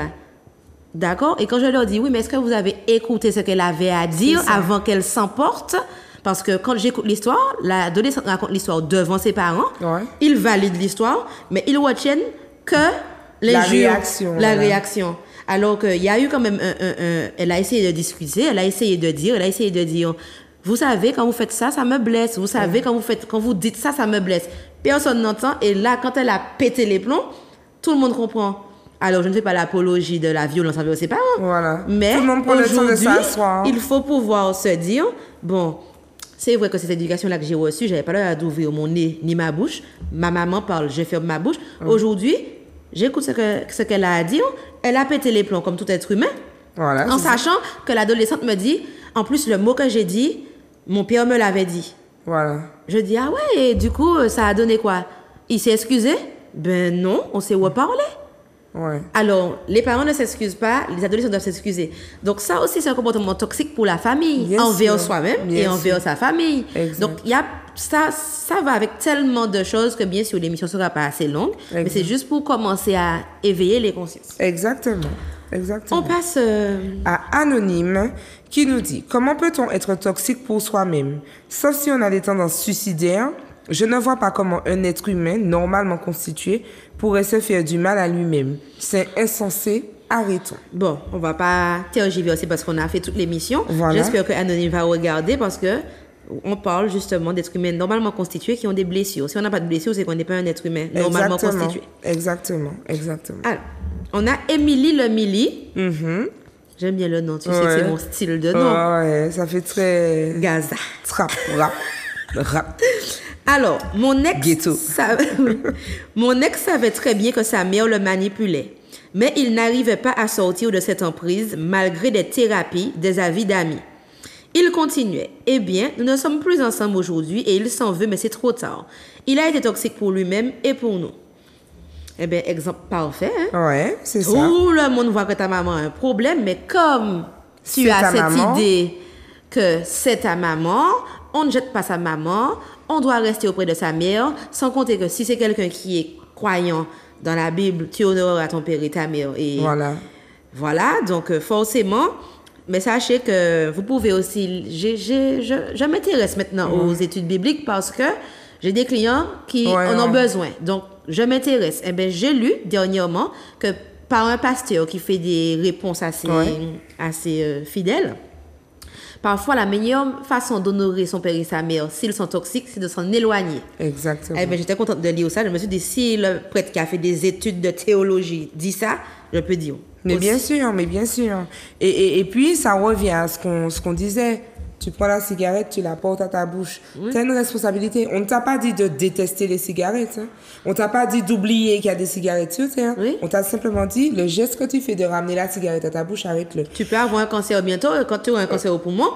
B: D'accord? Et quand je leur dis, oui, mais est-ce que vous avez écouté ce qu'elle avait à dire avant qu'elle s'emporte? Parce que quand j'écoute l'histoire, l'adolescente raconte l'histoire devant ses parents, ils valident l'histoire, mais ils retiennent que la réaction. Alors qu'il y a eu quand même elle a essayé de discuter, elle a essayé de dire, vous savez, quand vous faites ça, ça me blesse. Vous savez, quand vous dites ça, ça me blesse. Personne n'entend. Et là, quand elle a pété les plombs, tout le monde comprend. Alors, je ne fais pas l'apologie de la violence envers ses parents.
A: Voilà.
B: Mais
A: tout le monde prend le temps de s'asseoir.
B: Il faut pouvoir se dire, bon, c'est vrai que cette éducation-là que j'ai reçue, j'avais pas l'air d'ouvrir mon nez ni ma bouche. Ma maman parle, je ferme ma bouche. Aujourd'hui, j'écoute ce qu'elle a à dire. Elle a pété les plombs comme tout être humain.
A: Voilà,
B: en sachant que l'adolescente me dit, en plus, le mot que j'ai dit, mon père me l'avait dit.
A: Voilà.
B: Je dis, ah ouais, et du coup, ça a donné quoi? Il s'est excusé? Ben non, on s'est reparlé.
A: Ouais.
B: Alors, les parents ne s'excusent pas, les adolescents doivent s'excuser. Donc, ça aussi, c'est un comportement toxique pour la famille, envers soi-même et envers sa famille.
A: Exact.
B: Donc, il y a ça va avec tellement de choses que bien sûr, l'émission ne sera pas assez longue, mais c'est juste pour commencer à éveiller les consciences.
A: Exactement. Exactement.
B: On passe...
A: À Anonyme qui nous dit: comment peut-on être toxique pour soi-même? Sauf si on a des tendances suicidaires, je ne vois pas comment un être humain normalement constitué pourrait se faire du mal à lui-même. C'est insensé, arrêtons.
B: Bon, on va pas tergiverser parce qu'on a fait toute l'émission.
A: Voilà.
B: J'espère que Anonyme va regarder parce que on parle justement d'êtres humains normalement constitués qui ont des blessures. Si on n'a pas de blessures, c'est qu'on n'est pas un être humain normalement constitué.
A: Exactement.
B: Alors, on a Émilie le Mili. J'aime bien le nom, tu sais que c'est mon style de nom.
A: Ouais, ça fait très...
B: Gaza.
A: Trap, rap.
B: Alors,
A: Ghetto.
B: Mon ex savait très bien que sa mère le manipulait, mais il n'arrivait pas à sortir de cette emprise malgré des thérapies, des avis d'amis. Il continuait: eh bien, nous ne sommes plus ensemble aujourd'hui et il s'en veut, mais c'est trop tard. Il a été toxique pour lui-même et pour nous. Eh bien, exemple parfait, hein?
A: Ouais, c'est ça.
B: Tout le monde voit que ta maman a un problème, mais comme tu as cette idée que c'est ta maman, on ne jette pas sa maman, on doit rester auprès de sa mère, sans compter que si c'est quelqu'un qui est croyant dans la Bible, tu honoreras ton père et ta mère. Et voilà, donc forcément, mais sachez que vous pouvez aussi... Je m'intéresse maintenant aux études bibliques parce que j'ai des clients qui en ont besoin. Donc, je m'intéresse. Eh bien, j'ai lu dernièrement que par un pasteur qui fait des réponses assez fidèles, parfois la meilleure façon d'honorer son père et sa mère, s'ils sont toxiques, c'est de s'en éloigner.
A: Exactement.
B: Eh bien, j'étais contente de lire ça. Je me suis dit, si le prêtre qui a fait des études de théologie dit ça, je peux dire.
A: Mais bien sûr. Et puis, ça revient à ce qu'on disait. Tu prends la cigarette, tu la portes à ta bouche. Tu as une responsabilité. On ne t'a pas dit de détester les cigarettes. Hein. On ne t'a pas dit d'oublier qu'il y a des cigarettes sur terre. On t'a simplement dit, le geste que tu fais de ramener la cigarette à ta bouche, arrête-le.
B: Tu peux avoir un cancer bientôt quand tu as un cancer au poumon.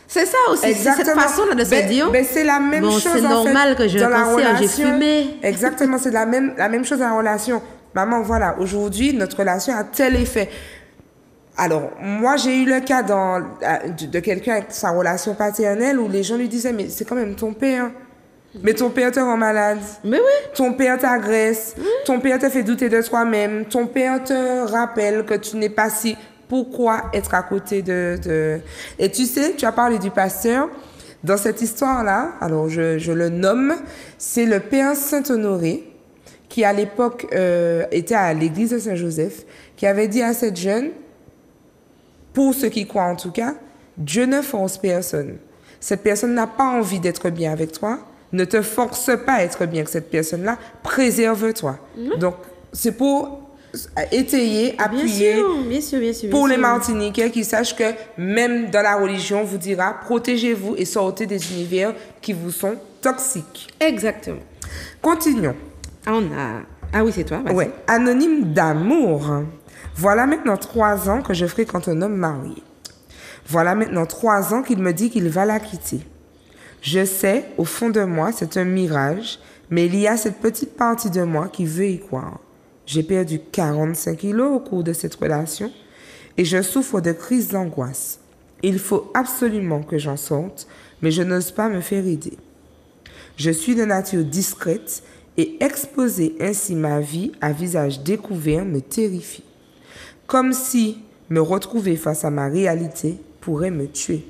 B: C'est ça aussi. C'est cette façon-là de se dire.
A: Mais c'est la même chose.
B: C'est normal que j'ai un cancer, j'ai fumé.
A: Exactement, c'est la même chose dans la relation. Maman, voilà, aujourd'hui, notre relation a tel effet. Alors, moi, j'ai eu le cas de quelqu'un avec sa relation paternelle où les gens lui disaient: mais c'est quand même ton père. Mais ton père te rend malade.
B: Mais oui.
A: Ton père t'agresse. Ton père te fait douter de toi-même. Ton père te rappelle que tu n'es pas si... Pourquoi être à côté de... Et tu sais, tu as parlé du pasteur. Dans cette histoire-là, alors je le nomme, c'est le père Saint-Honoré qui, à l'époque, était à l'église de Saint-Joseph, qui avait dit à cette jeune... Pour ceux qui croient en tout cas, Dieu ne force personne. Cette personne n'a pas envie d'être bien avec toi. Ne te force pas à être bien avec cette personne-là. Préserve-toi. Donc, c'est pour étayer, appuyer.
B: Bien sûr.
A: Pour les Martiniquais qui sachent que même dans la religion, on vous dira: protégez-vous et sortez des univers qui vous sont toxiques.
B: Exactement.
A: Continuons.
B: Ah oui, c'est toi.
A: Ouais. Anonyme d'amour. Voilà maintenant 3 ans que je fréquente un homme marié. Voilà maintenant 3 ans qu'il me dit qu'il va la quitter. Je sais, au fond de moi, c'est un mirage, mais il y a cette petite partie de moi qui veut y croire. J'ai perdu 45 kilos au cours de cette relation et je souffre de crises d'angoisse. Il faut absolument que j'en sorte, mais je n'ose pas me faire aider. Je suis de nature discrète et exposer ainsi ma vie à visage découvert me terrifie. Comme si me retrouver face à ma réalité pourrait me tuer.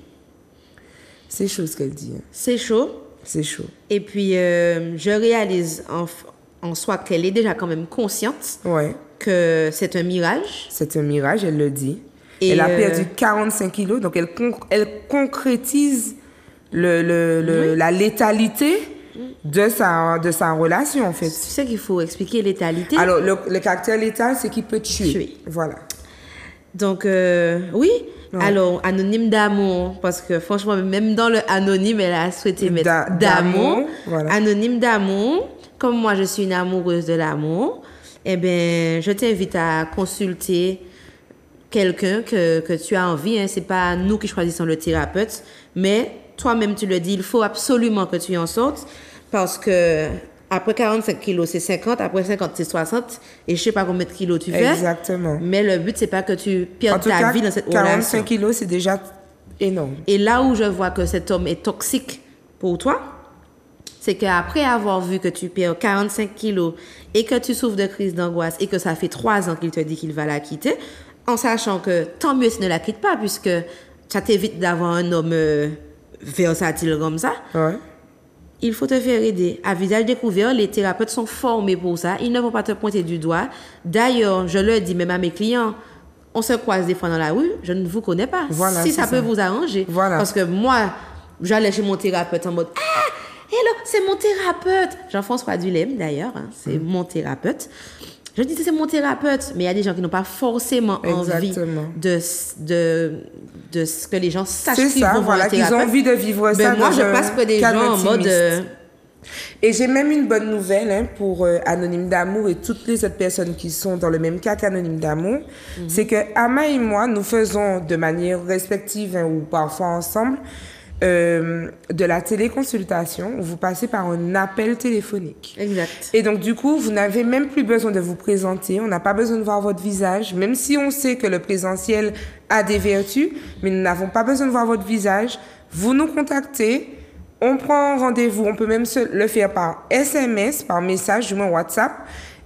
A: C'est chaud ce qu'elle dit. Hein.
B: C'est chaud.
A: C'est chaud.
B: Et puis, je réalise en soi qu'elle est déjà quand même consciente que c'est un mirage.
A: C'est un mirage, elle le dit. Et elle a perdu 45 kilos, donc elle concrétise la létalité de sa relation, en fait.
B: Tu sais qu'il faut expliquer létalité.
A: Alors, le caractère létal, c'est qu'il peut tuer. Voilà.
B: Donc, oui. Ouais. Alors, anonyme d'amour, parce que franchement, même dans le anonyme, elle a souhaité mettre d'amour. Voilà. Anonyme d'amour. Comme moi, je suis une amoureuse de l'amour, eh bien, je t'invite à consulter quelqu'un que tu as envie. Hein. Ce n'est pas nous qui choisissons le thérapeute, mais toi-même, tu le dis, il faut absolument que tu en sortes parce que après 45 kilos, c'est 50. Après 50, c'est 60. Et je ne sais pas combien de kilos tu fais.
A: Exactement.
B: Mais le but, ce n'est pas que tu perdes ta vie dans cette relation.
A: 45 kilos, c'est déjà énorme.
B: Et là où je vois que cet homme est toxique pour toi, c'est qu'après avoir vu que tu perds 45 kilos et que tu souffres de crise d'angoisse et que ça fait 3 ans qu'il te dit qu'il va la quitter, en sachant que tant mieux si ne la quitte pas, puisque ça t'évite d'avoir un homme versatile comme ça.
A: Ouais.
B: Il faut te faire aider. À visage découvert, les thérapeutes sont formés pour ça. Ils ne vont pas te pointer du doigt. D'ailleurs, je le dis même à mes clients, on se croise des fois dans la rue, je ne vous connais pas.
A: Voilà,
B: si ça peut vous arranger.
A: Voilà.
B: Parce que moi, j'allais chez mon thérapeute en mode « Ah, hello, c'est mon thérapeute !» Jean-François Dulem, d'ailleurs, hein, c'est mon thérapeute. Je dis c'est mon thérapeute, mais il y a des gens qui n'ont pas forcément envie de ce que les gens sachent qu'ils vont voir le thérapeute.
A: Qu'ils ont envie de vivre ça.
B: Ben moi, je passe près des gens en mode...
A: Et j'ai même une bonne nouvelle pour Anonyme d'amour et toutes les autres personnes qui sont dans le même cas qu'Anonyme d'amour. C'est que Ama et moi, nous faisons de manière respective ou parfois ensemble de la téléconsultation où vous passez par un appel téléphonique.
B: Exact.
A: Et donc, du coup, vous n'avez même plus besoin de vous présenter. On n'a pas besoin de voir votre visage, même si on sait que le présentiel a des vertus, mais nous n'avons pas besoin de voir votre visage. Vous nous contactez, on prend rendez-vous. On peut même le faire par SMS, par message, du moins WhatsApp.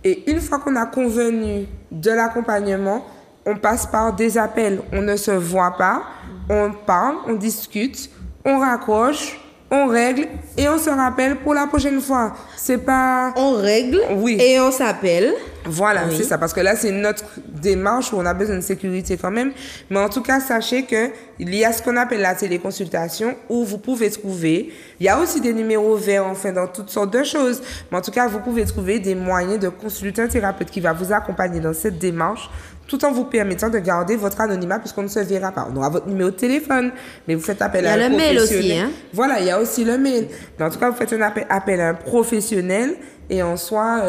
A: Et une fois qu'on a convenu de l'accompagnement, on passe par des appels. On ne se voit pas, on parle, on discute, on raccroche, on règle et on se rappelle pour la prochaine fois. C'est pas...
B: On règle et on s'appelle.
A: Voilà, c'est ça. Parce que là, c'est notre démarche où on a besoin de sécurité quand même. Mais en tout cas, sachez qu'il y a ce qu'on appelle la téléconsultation où vous pouvez trouver... Il y a aussi des numéros verts, enfin, dans toutes sortes de choses. Mais en tout cas, vous pouvez trouver des moyens de consulter un thérapeute qui va vous accompagner dans cette démarche tout en vous permettant de garder votre anonymat puisqu'on ne se verra pas. On aura votre numéro de téléphone, mais vous faites appel à un professionnel. Il y a le mail aussi, hein? Voilà, il y a aussi le mail. Mais en tout cas, vous faites un appel à un professionnel et en soi,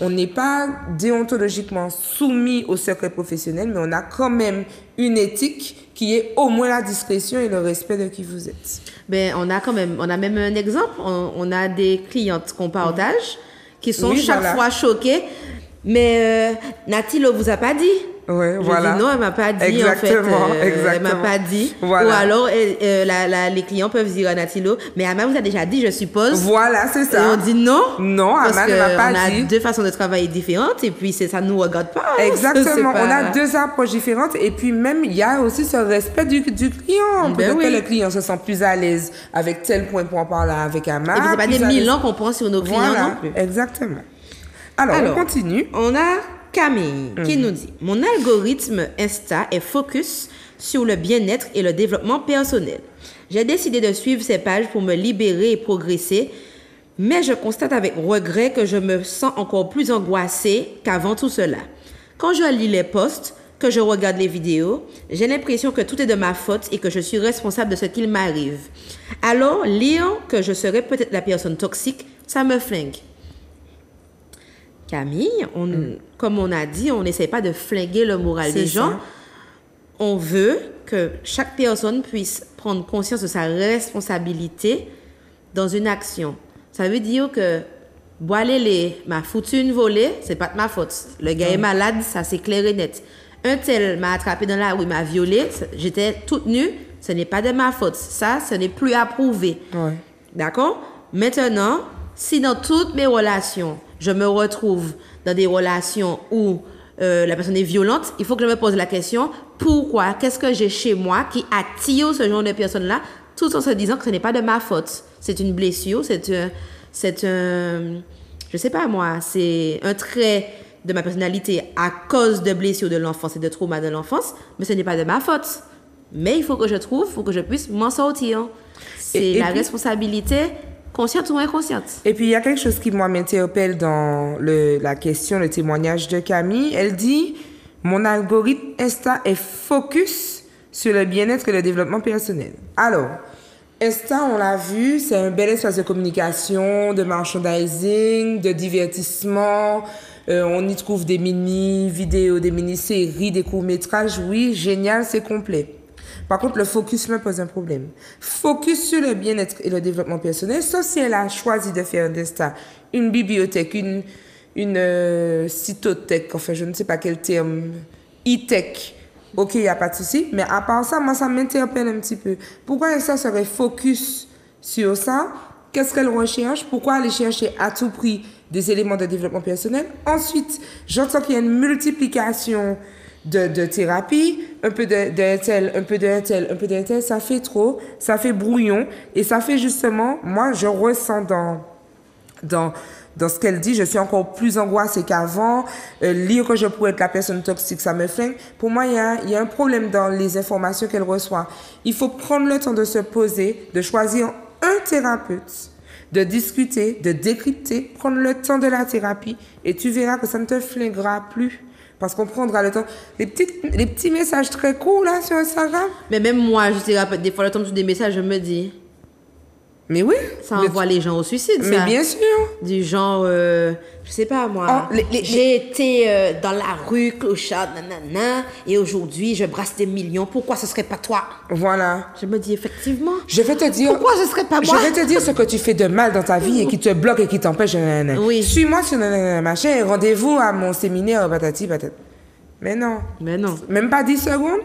A: on n'est pas déontologiquement soumis au secret professionnel, mais on a quand même une éthique qui est au moins la discrétion et le respect de qui vous êtes.
B: Ben, on a même un exemple. On a des clientes qu'on partage qui sont chaque fois choquées. Mais Nathalie vous a pas dit.
A: Ouais, voilà.
B: Dis non, elle m'a pas dit.
A: Exactement,
B: en fait,
A: exactement.
B: Elle m'a pas dit.
A: Voilà.
B: Ou alors les clients peuvent dire à Nathalie, mais Ama vous a déjà dit, je suppose.
A: Voilà, c'est ça.
B: Et on dit non.
A: Non, Ama ne m'a pas dit.
B: Parce qu'on a deux façons de travailler différentes et puis ça nous regarde pas.
A: Exactement. On a deux approches différentes et puis même il y a aussi ce respect du client. Peut-être que le client se sent plus à l'aise avec tel point pour en parler avec Ama.
B: Et puis c'est pas des 1000 ans qu'on prend sur nos clients non plus.
A: Exactement. Alors, on continue.
B: On a Camille qui nous dit « Mon algorithme Insta est focus sur le bien-être et le développement personnel. J'ai décidé de suivre ces pages pour me libérer et progresser, mais je constate avec regret que je me sens encore plus angoissée qu'avant tout cela. Quand je lis les posts, que je regarde les vidéos, j'ai l'impression que tout est de ma faute et que je suis responsable de ce qu'il m'arrive. Alors, lire que je serais peut-être la personne toxique, ça me flingue. » Camille, comme on a dit, on n'essaie pas de flinguer le moral des gens. On veut que chaque personne puisse prendre conscience de sa responsabilité dans une action. Ça veut dire que boire les m'a foutu une volée, c'est pas de ma faute. Le gars est malade, ça c'est clair et net. Un tel m'a attrapé dans la rue, m'a violée, j'étais toute nue, ce n'est pas de ma faute. Ça, ce n'est plus à prouver. Ouais. D'accord? Maintenant, si dans toutes mes relations, je me retrouve dans des relations où la personne est violente, il faut que je me pose la question, pourquoi? Qu'est-ce que j'ai chez moi qui attire ce genre de personnes-là, tout en se disant que ce n'est pas de ma faute. C'est une blessure, c'est un, je sais pas moi, c'est un trait de ma personnalité à cause de blessures de l'enfance et de traumas de l'enfance, mais ce n'est pas de ma faute. Mais il faut que je trouve, il faut que je puisse m'en sortir. C'est la responsabilité consciente ou inconsciente.
A: Et puis, il y a quelque chose qui, moi, m'interpelle dans la question, le témoignage de Camille. Elle dit, mon algorithme Insta est focus sur le bien-être et le développement personnel. Alors, Insta, on l'a vu, c'est un bel espace de communication, de merchandising, de divertissement. On y trouve des mini-vidéos, des mini-séries, des courts-métrages. Oui, génial, c'est complet. Par contre, le focus me pose un problème. Focus sur le bien-être et le développement personnel, sauf si elle a choisi de faire d'Insta une bibliothèque, une cytothèque, enfin, je ne sais pas quel terme, e-tech. Ok, il n'y a pas de souci. Mais à part ça, moi, ça m'interpelle un petit peu. Pourquoi Insta serait focus sur ça? Qu'est-ce qu'elle recherche? Pourquoi aller chercher à tout prix des éléments de développement personnel? Ensuite, j'entends qu'il y a une multiplication de thérapie, un peu de tel, un peu de tel, un peu de tel, ça fait trop, ça fait brouillon et ça fait justement, moi je ressens dans ce qu'elle dit, je suis encore plus angoissée qu'avant. Lire que je pourrais être la personne toxique, ça me flingue. Pour moi, il y a un problème dans les informations qu'elle reçoit. Il faut prendre le temps de se poser, de choisir un thérapeute, de discuter, de décrypter, prendre le temps de la thérapie et tu verras que ça ne te flinguera plus. Parce qu'on prendra le temps. Les petits messages très courts là sur Instagram.
B: Mais même moi, je te des fois, le temps sur des messages, je me dis...
A: Mais oui.
B: Ça envoie les gens au suicide, ça.
A: Mais bien sûr.
B: Du genre, je sais pas moi, j'ai été dans la rue, clochard, nanana, et aujourd'hui, je brasse des millions. Pourquoi ce serait pas toi?
A: Voilà.
B: Je me dis, effectivement.
A: Je vais te dire...
B: Pourquoi ce serait pas moi?
A: Je vais te dire ce que tu fais de mal dans ta vie et qui te bloque et qui t'empêche.
B: Oui.
A: Suis-moi sur machin et rendez-vous à mon séminaire, patati, patata. Mais non.
B: Mais non.
A: Même pas 10 secondes?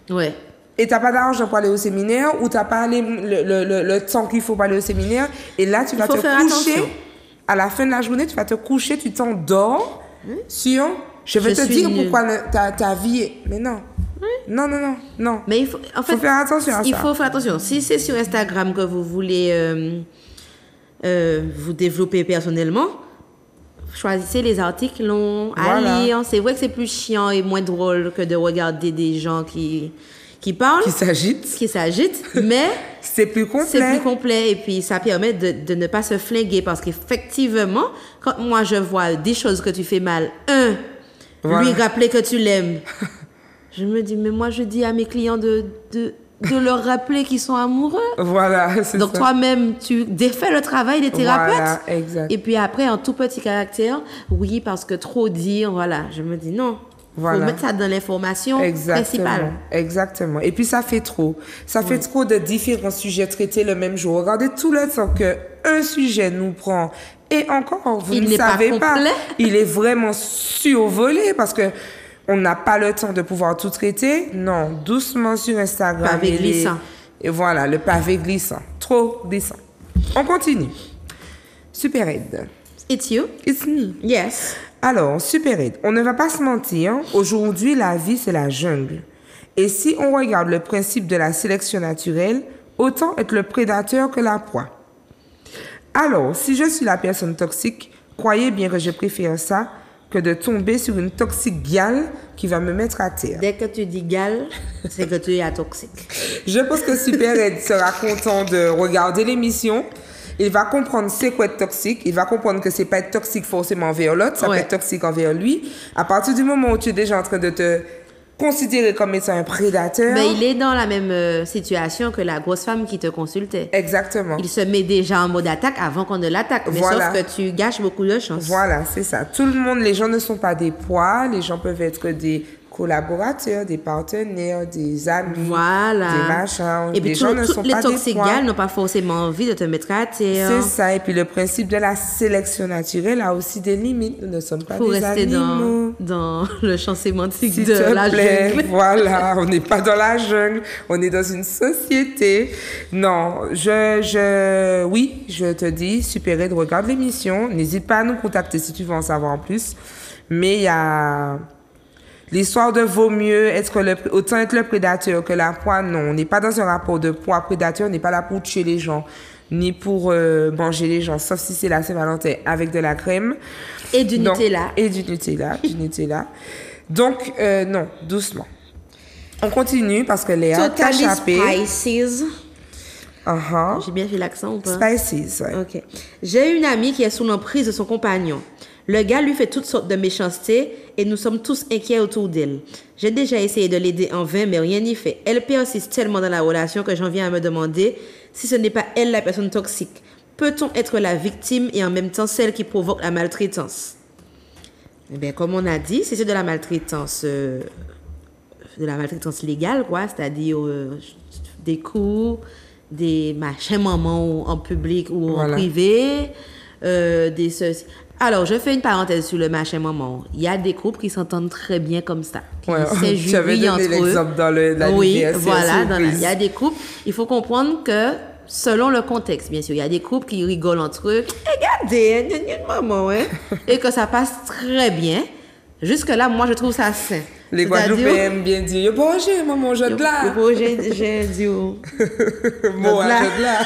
B: Ouais.
A: Et t'as pas d'argent pour aller au séminaire ou t'as pas le temps qu'il faut pour aller au séminaire. Et là, tu vas te coucher.
B: Attention.
A: À la fin de la journée, tu vas te coucher, tu t'endors sur... Je vais te dire pourquoi ta vie est... Mais non. Non.
B: Mais il faut, en fait,
A: faut faire attention à ça.
B: Il faut faire attention. Si c'est sur Instagram que vous voulez vous développer personnellement, choisissez les articles longs à lire. C'est vrai que c'est plus chiant et moins drôle que de regarder des gens qui parlent. Qui s'agitent. Mais
A: c'est plus complet.
B: C'est plus complet. Et puis, ça permet de ne pas se flinguer. Parce qu'effectivement, quand moi, je vois des choses que tu fais mal, lui rappeler que tu l'aimes. Je me dis, mais moi, je dis à mes clients de leur rappeler qu'ils sont amoureux.
A: Voilà, c'est
B: donc, toi-même, tu défais le travail des thérapeutes.
A: Voilà, exact.
B: Et puis après, en tout petit caractère, oui, parce que trop dire, voilà. Je me dis, non. Faut mettre ça dans l'information principale.
A: Exactement. Et puis, ça fait trop. Ça fait trop de différents sujets traités le même jour. Regardez tout le temps qu'un sujet nous prend. Et encore, vous ne savez pas. Il est vraiment survolé parce que on n'a pas le temps de pouvoir tout traiter. Non, doucement sur Instagram.
B: Pavé glissant.
A: Et voilà, le pavé glissant. Trop glissant. On continue. Super Ed.
B: It's you.
A: It's me.
B: Yes.
A: Alors, Super Ed, on ne va pas se mentir. Aujourd'hui, la vie, c'est la jungle. Et si on regarde le principe de la sélection naturelle, autant être le prédateur que la proie. Alors, si je suis la personne toxique, croyez bien que je préfère ça que de tomber sur une toxique gale qui va me mettre à terre.
B: Dès que tu dis gale, c'est que tu es toxique.
A: Je pense que Super Ed sera content de regarder l'émission. Il va comprendre c'est quoi être toxique. Il va comprendre que c'est pas être toxique forcément envers l'autre, ça peut être toxique envers lui. À partir du moment où tu es déjà en train de te considérer comme étant un prédateur.
B: Mais il est dans la même situation que la grosse femme qui te consultait.
A: Exactement.
B: Il se met déjà en mode attaque avant qu'on ne l'attaque. Mais sauf que tu gâches beaucoup de chance.
A: Voilà, c'est ça. Tout le monde, les gens ne sont pas des proies. Les gens peuvent être des collaborateurs, des partenaires, des amis, des machins.
B: Et puis, les toxiques gales n'ont pas forcément envie de te mettre à terre.
A: C'est ça. Et puis, le principe de la sélection naturelle a aussi des limites. Nous ne sommes pas des animaux.
B: Dans le champ sémantique de la jungle.
A: Voilà, on n'est pas dans la jungle. On est dans une société. Non, oui, je te dis, Super Ed, regarde l'émission. N'hésite pas à nous contacter si tu veux en savoir en plus. Mais il y a... L'histoire de vaut mieux autant être le prédateur que la proie, non. On n'est pas dans un rapport de proie-prédateur, on n'est pas là pour tuer les gens, ni pour manger les gens, sauf si c'est la Saint-Valentin avec de la crème.
B: Et du Nutella.
A: Et du Nutella. Donc, non, doucement. On continue parce que Léa t'a échappé.
B: Spices. J'ai bien fait l'accent ou pas?
A: Spices, ouais.
B: Ok. J'ai une amie qui est sous l'emprise de son compagnon. Le gars lui fait toutes sortes de méchancetés et nous sommes tous inquiets autour d'elle. J'ai déjà essayé de l'aider en vain, mais rien n'y fait. Elle persiste tellement dans la relation que j'en viens à me demander si ce n'est pas elle la personne toxique. Peut-on être la victime et en même temps celle qui provoque la maltraitance? Eh bien, comme on a dit, si c'est de la maltraitance légale, quoi, c'est-à-dire des coups, des machins mamans en public ou en privé, des ceci. Alors, je fais une parenthèse sur le machin maman. Il y a des couples qui s'entendent très bien comme ça. Qui s'injurient entre eux.
A: L'exemple dans la
B: oui, voilà. Il y a des couples. Il faut comprendre que, selon le contexte, bien sûr, il y a des couples qui rigolent entre eux. Regardez, maman, hein. Et que ça passe très bien. Jusque-là, moi, je trouve ça sain.
A: Les Guadeloupéens aiment bien dire, yo bon, j'ai maman, je de là.
B: Yo bon, j'ai dit,
A: bon, je de là.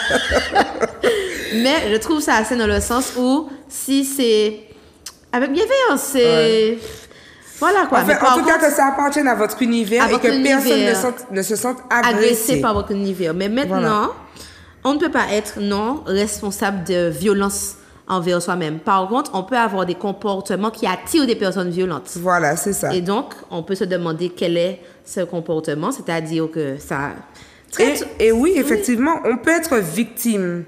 B: Mais je trouve ça assez dans le sens où, si c'est avec bienveillance, c'est... Voilà quoi.
A: En fait, en tout cas, que ça appartienne à votre univers et que personne ne se sente agressé
B: par votre univers. Mais maintenant, on ne peut pas être non responsable de violence envers soi-même. Par contre, on peut avoir des comportements qui attirent des personnes violentes.
A: Voilà, c'est ça.
B: Et donc, on peut se demander quel est ce comportement, c'est-à-dire que ça...
A: Et oui, effectivement, on peut être victime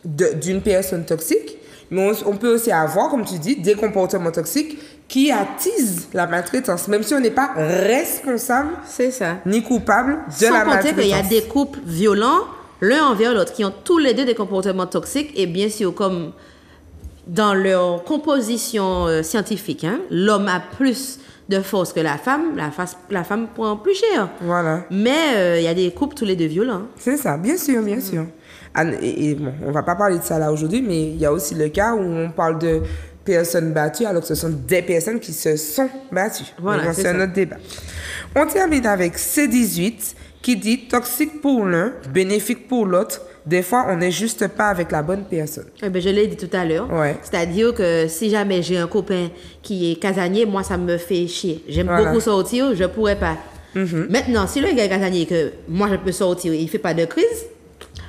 A: d'une personne toxique, mais on peut aussi avoir, comme tu dis, des comportements toxiques qui attisent la maltraitance, même si on n'est pas responsable ni coupable de la maltraitance. Sans compter
B: qu'il y a des couples violents, l'un envers l'autre, qui ont tous les deux des comportements toxiques, et bien sûr, comme dans leur composition scientifique, hein, l'homme a plus de force que la femme prend plus cher.
A: Voilà.
B: Mais il y a des couples tous les deux violents.
A: C'est ça, bien sûr, bien sûr. Et bon, on va pas parler de ça là aujourd'hui, mais il y a aussi le cas où on parle de personnes battues alors que ce sont des personnes qui se sont battues.
B: Voilà,
A: c'est un autre débat. On termine avec C18 qui dit toxique pour l'un, bénéfique pour l'autre. Des fois, on n'est juste pas avec la bonne personne.
B: Eh ben, je l'ai dit tout à l'heure.
A: Ouais.
B: C'est-à-dire que si jamais j'ai un copain qui est casanier, moi, ça me fait chier. J'aime beaucoup sortir, je pourrais pas. Maintenant, si le gars est casanier que moi, je peux sortir et il fait pas de crise,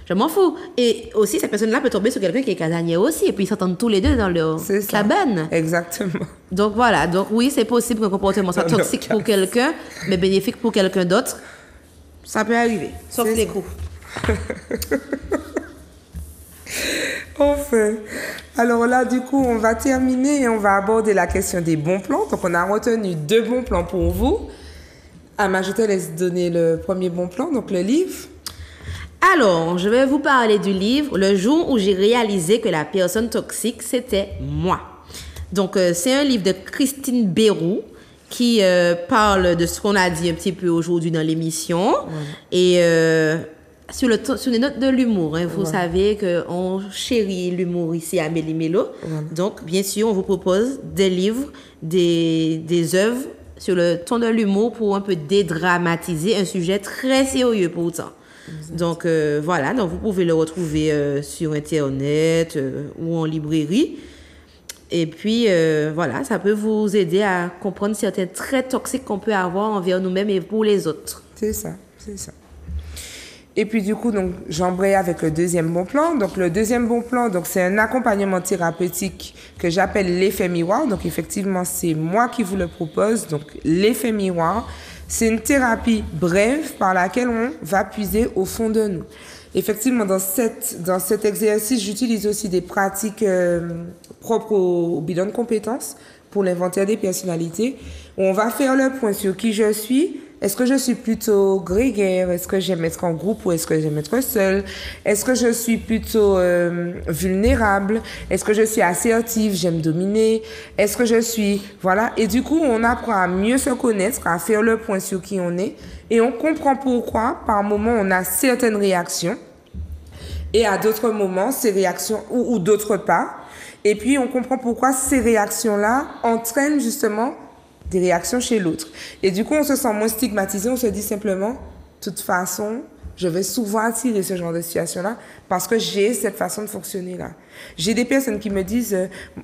B: je m'en fous. Et aussi, cette personne-là peut tomber sur quelqu'un qui est casanier aussi. Et puis, ils s'entendent tous les deux dans leur cabane.
A: Exactement.
B: Donc, voilà. Donc, oui, c'est possible qu'un comportement soit toxique pour quelqu'un, mais bénéfique pour quelqu'un d'autre. Ça peut arriver. Sauf les coups.
A: Enfin. Alors là, du coup, on va terminer et on va aborder la question des bons plans. Donc, on a retenu 2 bons plans pour vous. Ama, je te laisse donner le premier bon plan, donc le livre.
B: Alors, je vais vous parler du livre « Le jour où j'ai réalisé que la personne toxique, c'était moi ». Donc, c'est un livre de Christine Béroux qui parle de ce qu'on a dit un petit peu aujourd'hui dans l'émission. Et sur les notes de l'humour, hein, vous savez qu'on chérit l'humour ici à Méli-Mélo. Donc, bien sûr, on vous propose des livres, des œuvres sur le ton de l'humour pour un peu dédramatiser un sujet très sérieux pourtant. Donc, voilà, donc vous pouvez le retrouver sur Internet ou en librairie. Et puis, voilà, ça peut vous aider à comprendre certains traits toxiques qu'on peut avoir envers nous-mêmes et pour les autres.
A: C'est ça, c'est ça. Et puis, du coup, donc, j'embraye avec le deuxième bon plan. Donc, le deuxième bon plan, donc, c'est un accompagnement thérapeutique que j'appelle l'effet miroir. Donc, effectivement, c'est moi qui vous le propose. Donc, l'effet miroir, c'est une thérapie brève par laquelle on va puiser au fond de nous. Effectivement, dans cet exercice, j'utilise aussi des pratiques propres au bilan de compétences pour l'inventaire des personnalités, où on va faire le point sur qui je suis. Est-ce que je suis plutôt grégaire? Est-ce que j'aime être en groupe ou est-ce que j'aime être seule? Est-ce que je suis plutôt vulnérable? Est-ce que je suis assertive? J'aime dominer? Est-ce que je suis... Voilà. Et du coup, on apprend à mieux se connaître, à faire le point sur qui on est. Et on comprend pourquoi, par moments, on a certaines réactions. Et à d'autres moments, ces réactions... ou d'autres pas. Et puis, on comprend pourquoi ces réactions-là entraînent justement... des réactions chez l'autre. Et du coup, on se sent moins stigmatisé, on se dit simplement, de toute façon, je vais souvent attirer ce genre de situation-là parce que j'ai cette façon de fonctionner-là. J'ai des personnes qui me disent,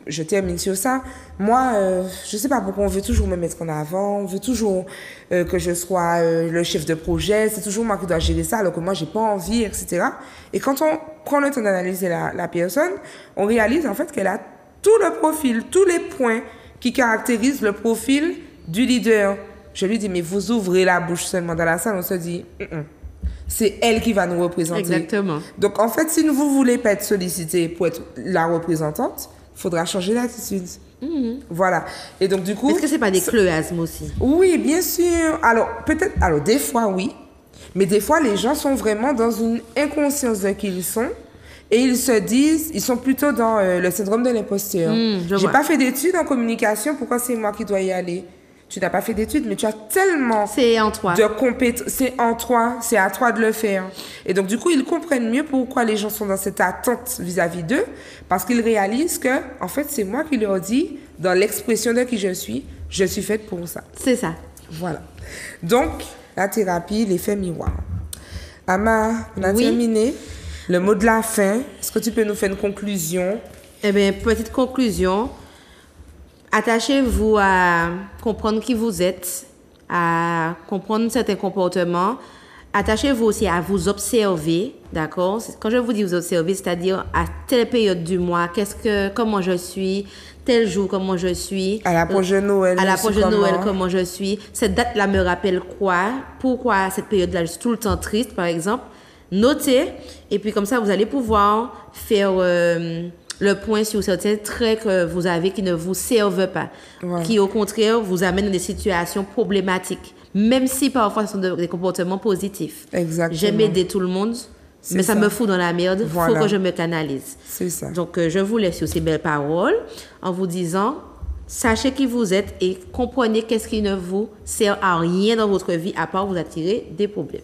A: je termine sur ça, moi, je sais pas pourquoi on veut toujours me mettre en avant, on veut toujours que je sois le chef de projet, c'est toujours moi qui dois gérer ça alors que moi, j'ai pas envie, etc. Et quand on prend le temps d'analyser la personne, on réalise en fait qu'elle a tout le profil, tous les points qui caractérise le profil du leader. Je lui dis, mais vous ouvrez la bouche seulement dans la salle, on se dit, c'est elle qui va nous représenter.
B: Exactement.
A: Donc, en fait, si vous ne voulez pas être sollicité pour être la représentante, il faudra changer d'attitude. Voilà. Et donc, du coup...
B: Est-ce que ce n'est pas des cléasmes aussi?
A: Oui, bien sûr. Alors, peut-être... Alors, des fois, oui. Mais des fois, les gens sont vraiment dans une inconscience de qui ils sont. Et ils se disent, ils sont plutôt dans le syndrome de l'imposteur. J'ai pas fait d'études en communication, pourquoi c'est moi qui dois y aller? Tu n'as pas fait d'études, mais tu as tellement
B: c'est en toi.
A: De compétences. C'est en toi, c'est à toi de le faire. Et donc, du coup, ils comprennent mieux pourquoi les gens sont dans cette attente vis-à-vis d'eux, parce qu'ils réalisent que, en fait, c'est moi qui leur dis, dans l'expression de qui je suis, je suis faite pour ça.
B: C'est ça.
A: Voilà. Donc, la thérapie, l'effet miroir. Ama, on a terminé. Le mot de la fin, est-ce que tu peux nous faire une conclusion?
B: Eh bien, petite conclusion. Attachez-vous à comprendre qui vous êtes, à comprendre certains comportements. Attachez-vous aussi à vous observer, d'accord? Quand je vous dis vous observer, c'est-à-dire à telle période du mois, comment je suis, tel jour, comment je suis.
A: À l'approche de Noël.
B: À l'approche de Noël, comment je suis. Cette date-là me rappelle quoi? Pourquoi cette période-là, je suis tout le temps triste, par exemple? Notez, et puis comme ça, vous allez pouvoir faire le point sur certains traits que vous avez qui ne vous servent pas, qui au contraire vous amènent dans des situations problématiques, même si parfois ce sont des comportements positifs.
A: Exactement.
B: J'aime aider tout le monde, mais ça me fout dans la merde, il faut que je me canalise.
A: C'est ça.
B: Donc je vous laisse sur ces belles paroles en vous disant, sachez qui vous êtes et comprenez qu'est-ce qui ne vous sert à rien dans votre vie à part vous attirer des problèmes.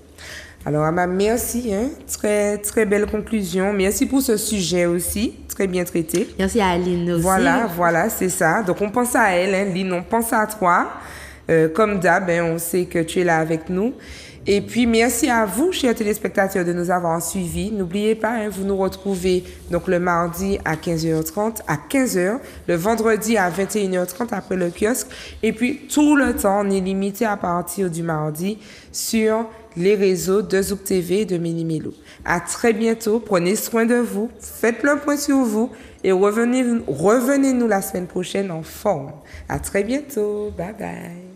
A: Alors, Ama, merci. Très, très belle conclusion. Merci pour ce sujet aussi. Très bien traité.
B: Merci à Aline aussi.
A: Voilà, c'est ça. Donc, on pense à elle, Lynn, on pense à toi. Comme d'hab, on sait que tu es là avec nous. Et puis, merci à vous, chers téléspectateurs, de nous avoir suivis. N'oubliez pas, vous nous retrouvez donc le mardi à 15h30, à 15h, le vendredi à 21h30 après le kiosque. Et puis, tout le temps, on est limité à partir du mardi sur les réseaux de Zouk TV et de Méli-Mélo. À très bientôt. Prenez soin de vous. Faites le point sur vous et revenez-nous la semaine prochaine en forme. À très bientôt. Bye bye.